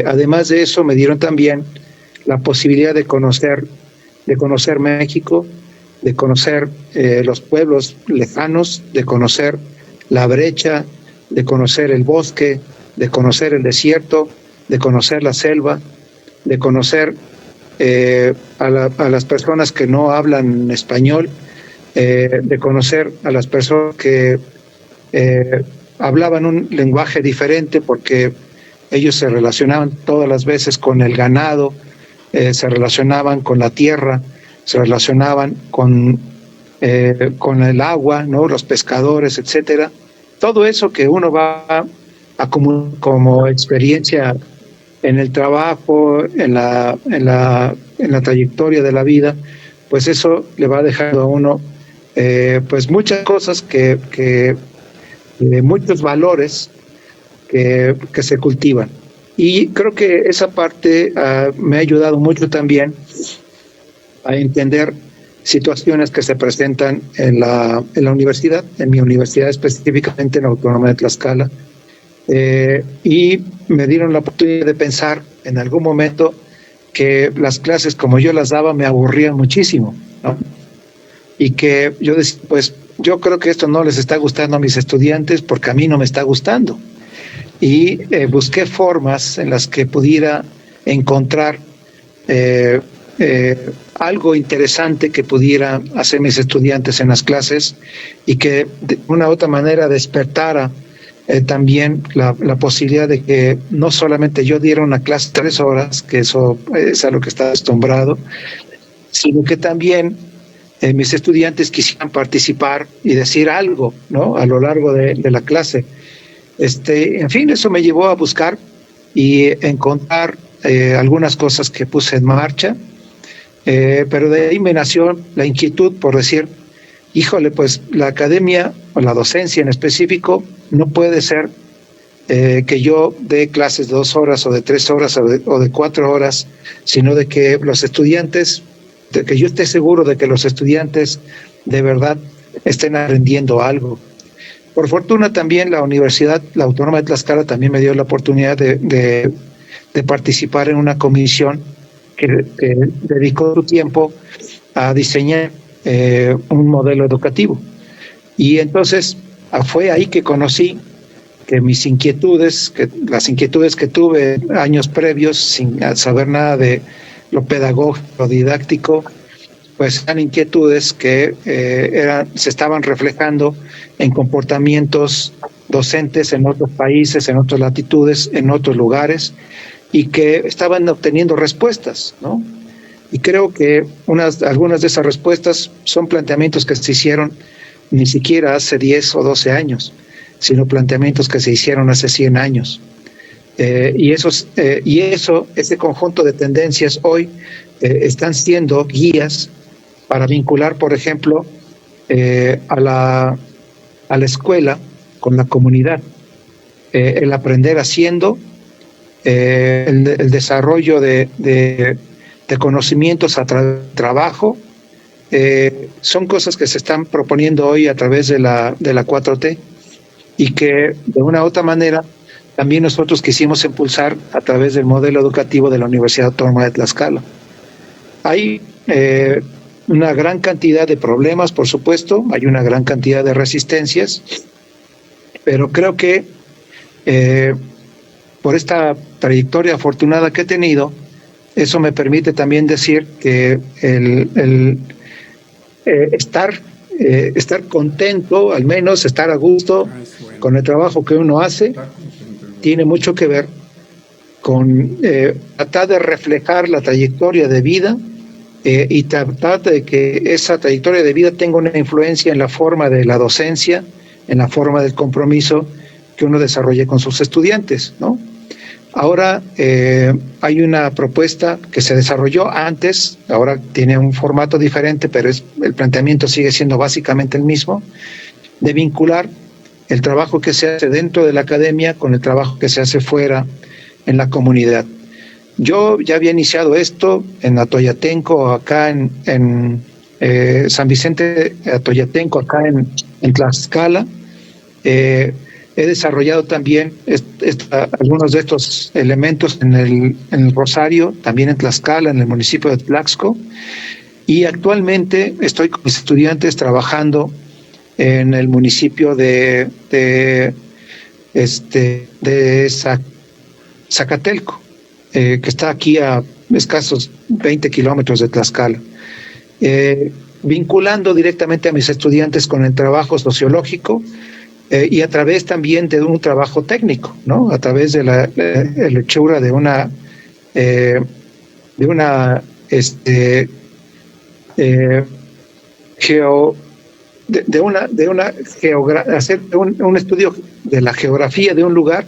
además de eso, me dieron también la posibilidad de conocer México, de conocer los pueblos lejanos, de conocer la brecha, de conocer el bosque, de conocer el desierto, de conocer la selva, de conocer a las personas que no hablan español, de conocer a las personas que hablaban un lenguaje diferente porque ellos se relacionaban todas las veces con el ganado, se relacionaban con la tierra, se relacionaban con el agua, ¿no? Los pescadores, etcétera. Todo eso que uno va a como experiencia en el trabajo, en la trayectoria de la vida, pues eso le va dejando a uno pues muchas cosas muchos valores que se cultivan. Y creo que esa parte me ha ayudado mucho también a entender situaciones que se presentan en la universidad, en mi universidad específicamente, en la Autónoma de Tlaxcala, y me dieron la oportunidad de pensar en algún momento que las clases como yo las daba me aburrían muchísimo, ¿no? Y que yo decía, pues yo creo que esto no les está gustando a mis estudiantes porque a mí no me está gustando. Y busqué formas en las que pudiera encontrar algo interesante que pudiera hacer mis estudiantes en las clases y que de una u otra manera despertara también la posibilidad de que no solamente yo diera una clase 3 horas, que eso es a lo que está acostumbrado, sino que también mis estudiantes quisieran participar y decir algo, ¿no? A lo largo de la clase. En fin, eso me llevó a buscar y encontrar algunas cosas que puse en marcha, pero de ahí me nació la inquietud por decir, híjole, pues la academia o la docencia en específico no puede ser que yo dé clases de 2 horas o de 3 horas o de 4 horas, sino de que los estudiantes, de que yo esté seguro de que los estudiantes de verdad estén aprendiendo algo. Por fortuna también la Universidad, la Autónoma de Tlaxcala también me dio la oportunidad de participar en una comisión que dedicó su tiempo a diseñar un modelo educativo. Y entonces fue ahí que conocí que las inquietudes que tuve años previos sin saber nada de lo pedagógico, didáctico, pues eran inquietudes que se estaban reflejando en comportamientos docentes en otros países, en otras latitudes, en otros lugares, y que estaban obteniendo respuestas, ¿no? Y creo que algunas de esas respuestas son planteamientos que se hicieron ni siquiera hace 10 o 12 años, sino planteamientos que se hicieron hace 100 años. Ese conjunto de tendencias hoy están siendo guías para vincular, por ejemplo, a la escuela con la comunidad, el aprender haciendo, el desarrollo de conocimientos a través del trabajo, son cosas que se están proponiendo hoy a través de la 4T y que de una u otra manera también nosotros quisimos impulsar a través del modelo educativo de la Universidad Autónoma de Tlaxcala. Hay una gran cantidad de problemas, por supuesto, hay una gran cantidad de resistencias, pero creo que por esta trayectoria afortunada que he tenido, eso me permite también decir que estar contento, al menos estar a gusto con el trabajo que uno hace, tiene mucho que ver con tratar de reflejar la trayectoria de vida y tratar de que esa trayectoria de vida tenga una influencia en la forma de la docencia, en la forma del compromiso que uno desarrolle con sus estudiantes, ¿no? Ahora hay una propuesta que se desarrolló antes, ahora tiene un formato diferente, pero el planteamiento sigue siendo básicamente el mismo, de vincular el trabajo que se hace dentro de la academia con el trabajo que se hace fuera en la comunidad. Yo ya había iniciado esto en Atoyatenco, acá en San Vicente Atoyatenco, acá en Tlaxcala. He desarrollado también algunos de estos elementos en el Rosario, también en Tlaxcala, en el municipio de Tlaxco. Y actualmente estoy con mis estudiantes trabajando en el municipio de Zacatelco, que está aquí a escasos 20 kilómetros de Tlaxcala, vinculando directamente a mis estudiantes con el trabajo sociológico y a través también de un trabajo técnico, ¿no? A través de la hechura de una hacer un estudio de la geografía de un lugar,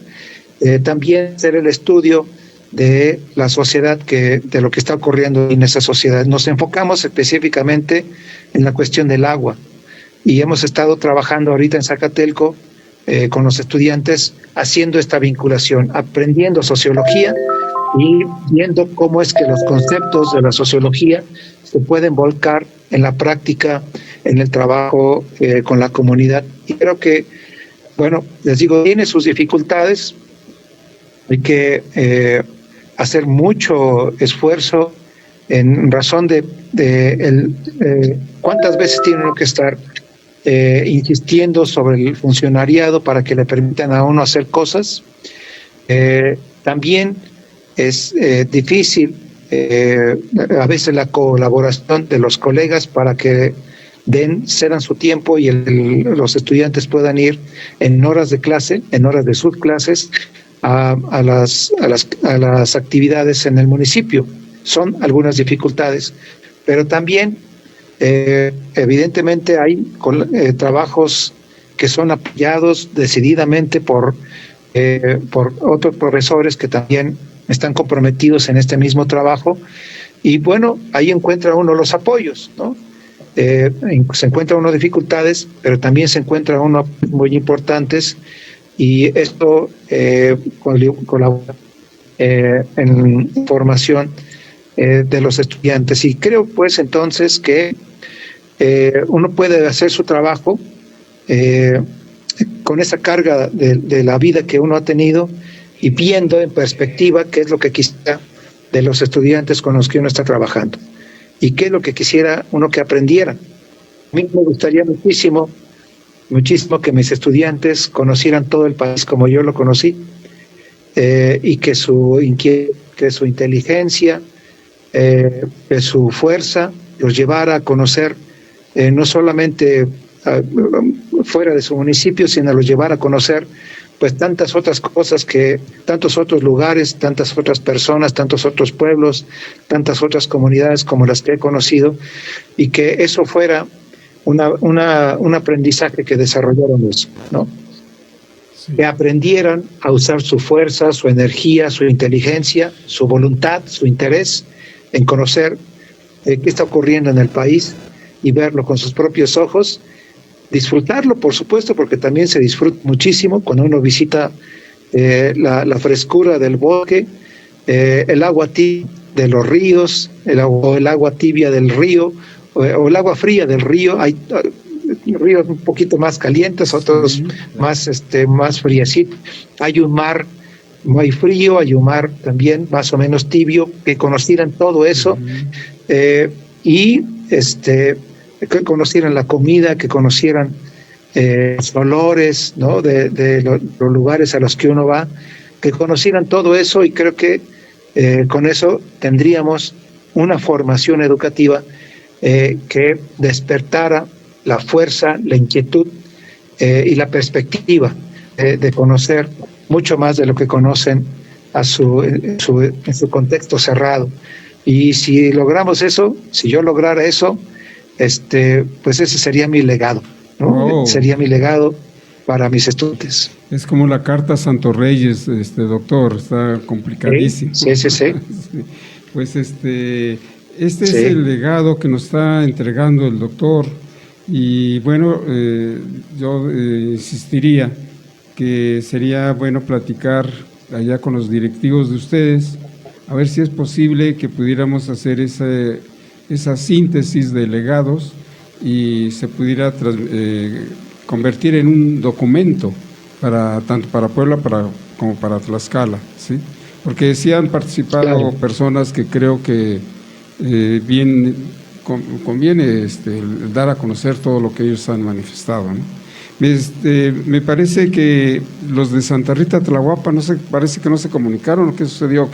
también hacer el estudio de la sociedad, de lo que está ocurriendo en esa sociedad. Nos enfocamos específicamente en la cuestión del agua y hemos estado trabajando ahorita en Zacatelco con los estudiantes haciendo esta vinculación, aprendiendo sociología y viendo cómo es que los conceptos de la sociología se pueden volcar en la práctica, en el trabajo con la comunidad. Y creo que, bueno, les digo, tiene sus dificultades, hay que hacer mucho esfuerzo en razón de cuántas veces tiene uno que estar insistiendo sobre el funcionariado para que le permitan a uno hacer cosas. También es difícil a veces la colaboración de los colegas para que cedan su tiempo y los estudiantes puedan ir en horas de clase, en horas de sus clases, a las actividades en el municipio. Son algunas dificultades, pero también evidentemente hay trabajos que son apoyados decididamente por otros profesores que también están comprometidos en este mismo trabajo, y bueno, ahí encuentra uno los apoyos, ¿no? Se encuentra uno dificultades, pero también se encuentra uno muy importantes, y esto colabora en formación de los estudiantes. Y creo pues entonces que uno puede hacer su trabajo con esa carga de la vida que uno ha tenido y viendo en perspectiva qué es lo que quisiera de los estudiantes con los que uno está trabajando y qué es lo que quisiera uno que aprendieran. A mí me gustaría muchísimo que mis estudiantes conocieran todo el país como yo lo conocí, y que su inteligencia, que su fuerza los llevara a conocer no solamente fuera de su municipio, sino los llevara a conocer pues tantas otras cosas, tantos otros lugares, tantas otras personas, tantos otros pueblos, tantas otras comunidades como las que he conocido, y que eso fuera un aprendizaje que desarrollaron eso, ¿no? Sí. Que aprendieran a usar su fuerza, su energía, su inteligencia, su voluntad, su interés en conocer qué está ocurriendo en el país y verlo con sus propios ojos. Disfrutarlo, por supuesto, porque también se disfruta muchísimo cuando uno visita la frescura del bosque, el agua tibia de los ríos, el agua tibia del río, o el agua fría del río. Hay ríos un poquito más calientes, otros más friecitos. Hay un mar muy frío, hay un mar también más o menos tibio, que conocieran todo eso, y que conocieran la comida, que conocieran los olores, ¿no? de los lugares a los que uno va, que conocieran todo eso, y creo que con eso tendríamos una formación educativa que despertara la fuerza, la inquietud y la perspectiva de conocer mucho más de lo que conocen en su contexto cerrado. Y si logramos eso, si yo lograra eso, pues ese sería mi legado, ¿no? Sería mi legado para mis estudiantes. Es como la carta a Santos Reyes, doctor, está complicadísimo. Sí. Pues es el legado que nos está entregando el doctor, y bueno, yo insistiría que sería bueno platicar allá con los directivos de ustedes, a ver si es posible que pudiéramos hacer esa síntesis de legados y se pudiera convertir en un documento tanto para Puebla como para Tlaxcala, ¿sí? Porque sí han participado personas que creo que bien conviene dar a conocer todo lo que ellos han manifestado, ¿no? Me parece que los de Santa Rita Tlahuapa parece que no se comunicaron. ¿Qué sucedió?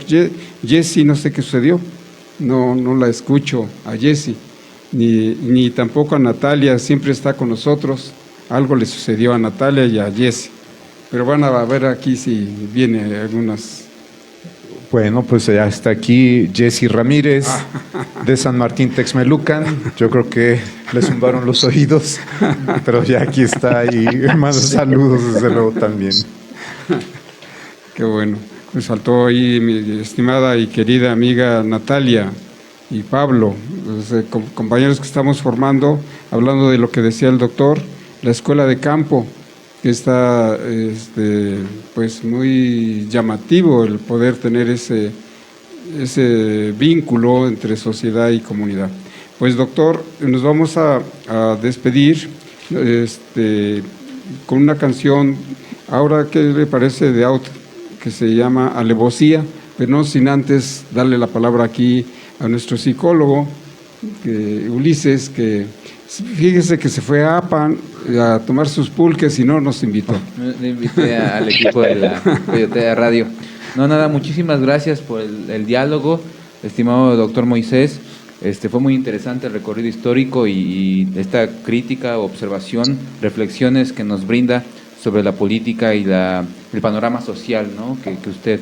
Jessie, no sé qué sucedió, no la escucho a Jessie, ni tampoco a Natalia, siempre está con nosotros. Algo le sucedió a Natalia y a Jessie, pero van a ver aquí si viene algunas. Bueno, pues ya está aquí Jessie Ramírez, de San Martín Texmelucan. Yo creo que le zumbaron los oídos, pero ya aquí está y mando saludos desde luego también. Qué bueno. Pues faltó ahí mi estimada y querida amiga Natalia y Pablo, los compañeros que estamos formando, hablando de lo que decía el doctor, la escuela de campo, que está pues muy llamativo el poder tener ese vínculo entre sociedad y comunidad. Pues doctor, nos vamos a despedir con una canción, ahora ¿qué le parece de Out? Que se llama Alevosía, pero no sin antes darle la palabra aquí a nuestro psicólogo, Ulises, que fíjese que se fue a APAN a tomar sus pulques y no nos invitó. Le invité al equipo de la Coyotea Radio. No, nada, muchísimas gracias por el diálogo, estimado doctor Moisés. Fue muy interesante el recorrido histórico y esta crítica, observación, reflexiones que nos brinda sobre la política y el panorama social, ¿no? que usted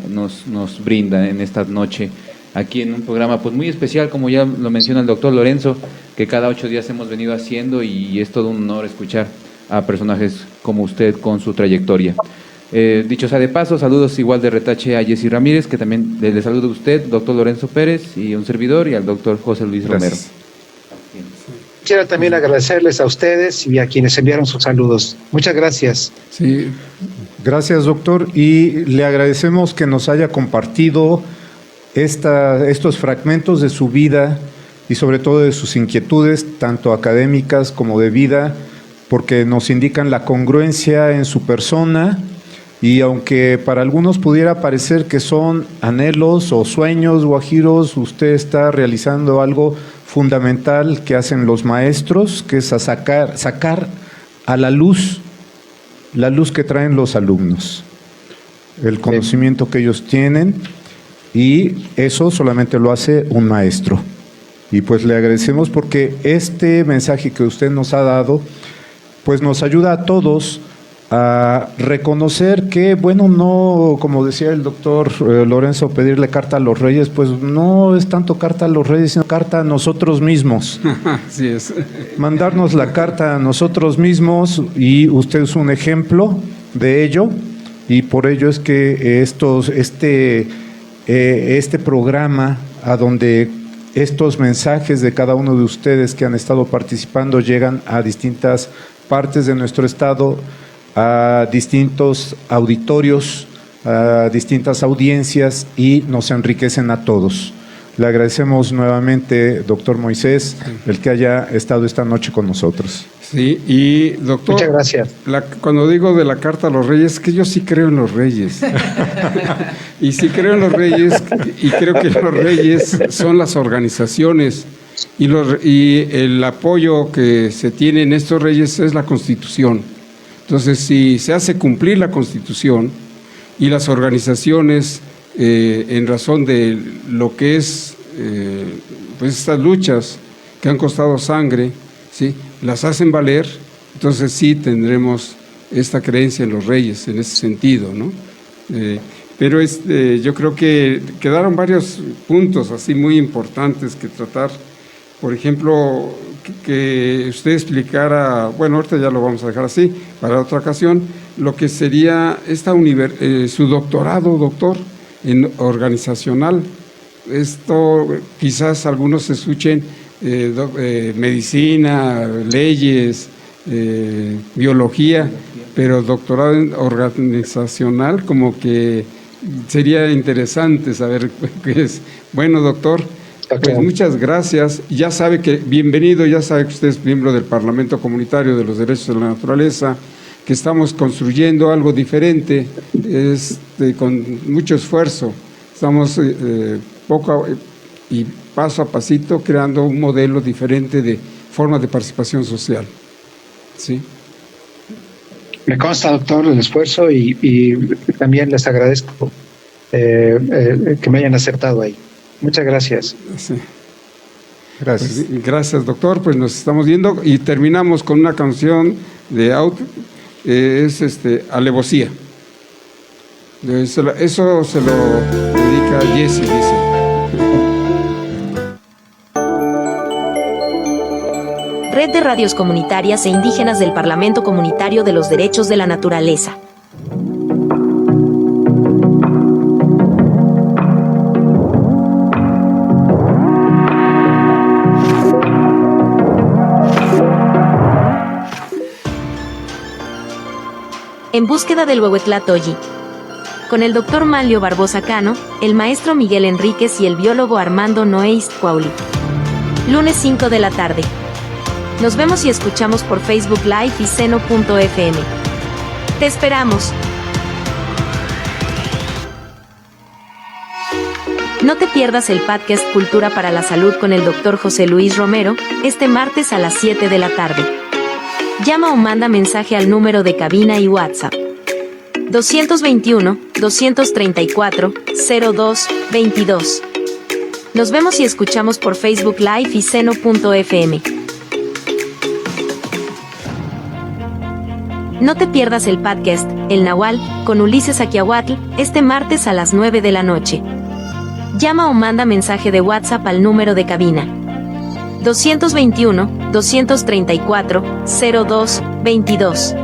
nos brinda en esta noche, aquí en un programa pues muy especial, como ya lo menciona el doctor Lorenzo, que cada 8 días hemos venido haciendo, y es todo un honor escuchar a personajes como usted con su trayectoria. Dicho sea de paso, saludos igual de retache a Jessie Ramírez, que también le saludo a usted, doctor Lorenzo Pérez, y un servidor, y al doctor José Luis Romero. Quisiera también agradecerles a ustedes y a quienes enviaron sus saludos. Muchas gracias. Sí. Gracias, doctor, y le agradecemos que nos haya compartido estos fragmentos de su vida y sobre todo de sus inquietudes, tanto académicas como de vida, porque nos indican la congruencia en su persona, y aunque para algunos pudiera parecer que son anhelos o sueños guajiros, usted está realizando algo fundamental que hacen los maestros, que es sacar a la luz que traen los alumnos, el conocimiento que ellos tienen, y eso solamente lo hace un maestro. Y pues le agradecemos porque este mensaje que usted nos ha dado pues nos ayuda a todos a reconocer que, bueno, no, como decía el doctor Lorenzo, pedirle carta a los reyes, pues no es tanto carta a los reyes, sino carta a nosotros mismos. Así es. Mandarnos la carta a nosotros mismos, y usted es un ejemplo de ello, y por ello es que este programa, a donde estos mensajes de cada uno de ustedes que han estado participando llegan a distintas partes de nuestro estado, a distintos auditorios, a distintas audiencias, y nos enriquecen a todos. Le agradecemos nuevamente, doctor Moisés, el que haya estado esta noche con nosotros. Sí, y doctor, muchas gracias. Cuando digo de la carta a los reyes, es que yo sí creo en los reyes. Y sí creo en los reyes, y creo que los reyes son las organizaciones, y el apoyo que se tiene en estos reyes es la Constitución. Entonces, si se hace cumplir la Constitución y las organizaciones, en razón de lo que es pues estas luchas que han costado sangre, ¿sí?, las hacen valer, entonces sí tendremos esta creencia en los reyes en ese sentido, ¿no? Pero yo creo que quedaron varios puntos así muy importantes que tratar. Por ejemplo, que usted explicara, bueno, ahorita ya lo vamos a dejar así, para otra ocasión, lo que sería su doctorado, doctor, en organizacional. Esto quizás algunos escuchen medicina, leyes, biología, pero doctorado en organizacional como que sería interesante saber qué es. Bueno, doctor, pues muchas gracias. Ya sabe que, bienvenido, ya sabe que usted es miembro del Parlamento Comunitario de los Derechos de la Naturaleza, que estamos construyendo algo diferente, con mucho esfuerzo. Estamos y paso a pasito creando un modelo diferente de forma de participación social. ¿Sí? Me consta, doctor, el esfuerzo y también les agradezco que me hayan aceptado ahí. Muchas gracias. Sí. Gracias. Pues, gracias, doctor. Pues nos estamos viendo y terminamos con una canción de Alevosía. Eso se lo dedica a Jesse, dice. Red de Radios Comunitarias e Indígenas del Parlamento Comunitario de los Derechos de la Naturaleza. En búsqueda del Huehuetlatoyi. Con el doctor Manlio Barbosa Cano, el maestro Miguel Enríquez y el biólogo Armando Noé Istcuauli. Lunes 5 de la tarde. Nos vemos y escuchamos por Facebook Live y seno.fm. Te esperamos. No te pierdas el podcast Cultura para la Salud con el Dr. José Luis Romero, este martes a las 7 de la tarde. Llama o manda mensaje al número de cabina y WhatsApp 221-234-02-22. Nos vemos y escuchamos por Facebook Live y seno.fm. No te pierdas el podcast, El Nahual, con Ulises Aquiahuatl, este martes a las 9 de la noche. Llama o manda mensaje de WhatsApp al número de cabina 221-234-02-22.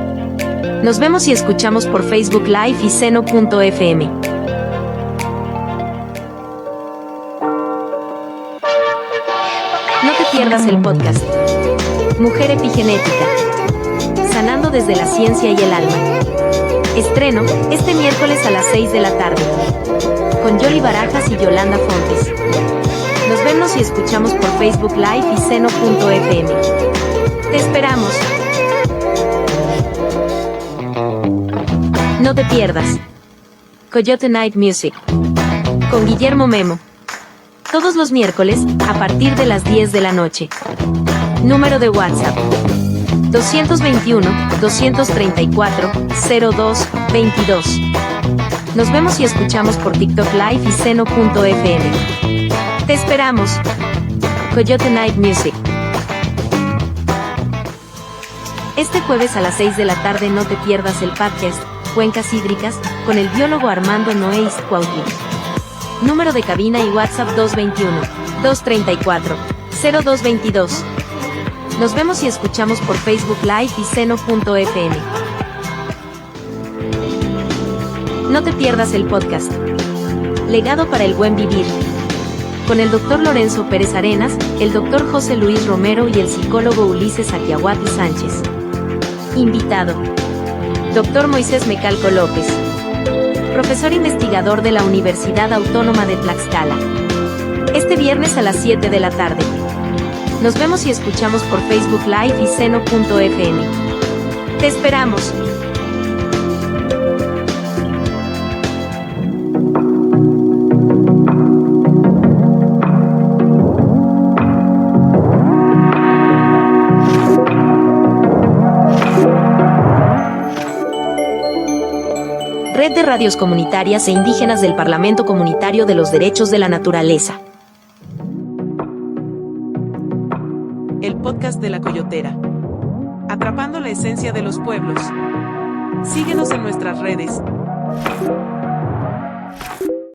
Nos vemos y escuchamos por Facebook Live y seno.fm. No te pierdas el podcast Mujer Epigenética, sanando desde la ciencia y el alma. Estreno, este miércoles a las 6 de la tarde. Con Yoli Barajas y Yolanda Fontes. Nos vemos y escuchamos por Facebook Live y seno.fm. Te esperamos. No te pierdas Coyote Night Music con Guillermo Memo. Todos los miércoles, a partir de las 10 de la noche. Número de WhatsApp 221-234-02-22. Nos vemos y escuchamos por TikTok Live y seno.fm. Te esperamos. Coyote Night Music. Este jueves a las 6 de la tarde no te pierdas el podcast Cuencas Hídricas con el biólogo Armando Noé Istcuauli. Número de cabina y WhatsApp 221-234-0222. Nos vemos y escuchamos por Facebook Live y seno.fm. No te pierdas el podcast Legado para el Buen Vivir con el Dr. Lorenzo Pérez Arenas, el Dr. José Luis Romero y el psicólogo Ulises Aquiahuatl Sánchez. Invitado: Dr. Moisés Mecalco López, profesor investigador de la Universidad Autónoma de Tlaxcala. Este viernes a las 7 de la tarde. Nos vemos y escuchamos por Facebook Live y seno.fm. Te esperamos. Red de Radios Comunitarias e Indígenas del Parlamento Comunitario de los Derechos de la Naturaleza. El podcast de la Coyotera. Atrapando la esencia de los pueblos. Síguenos en nuestras redes.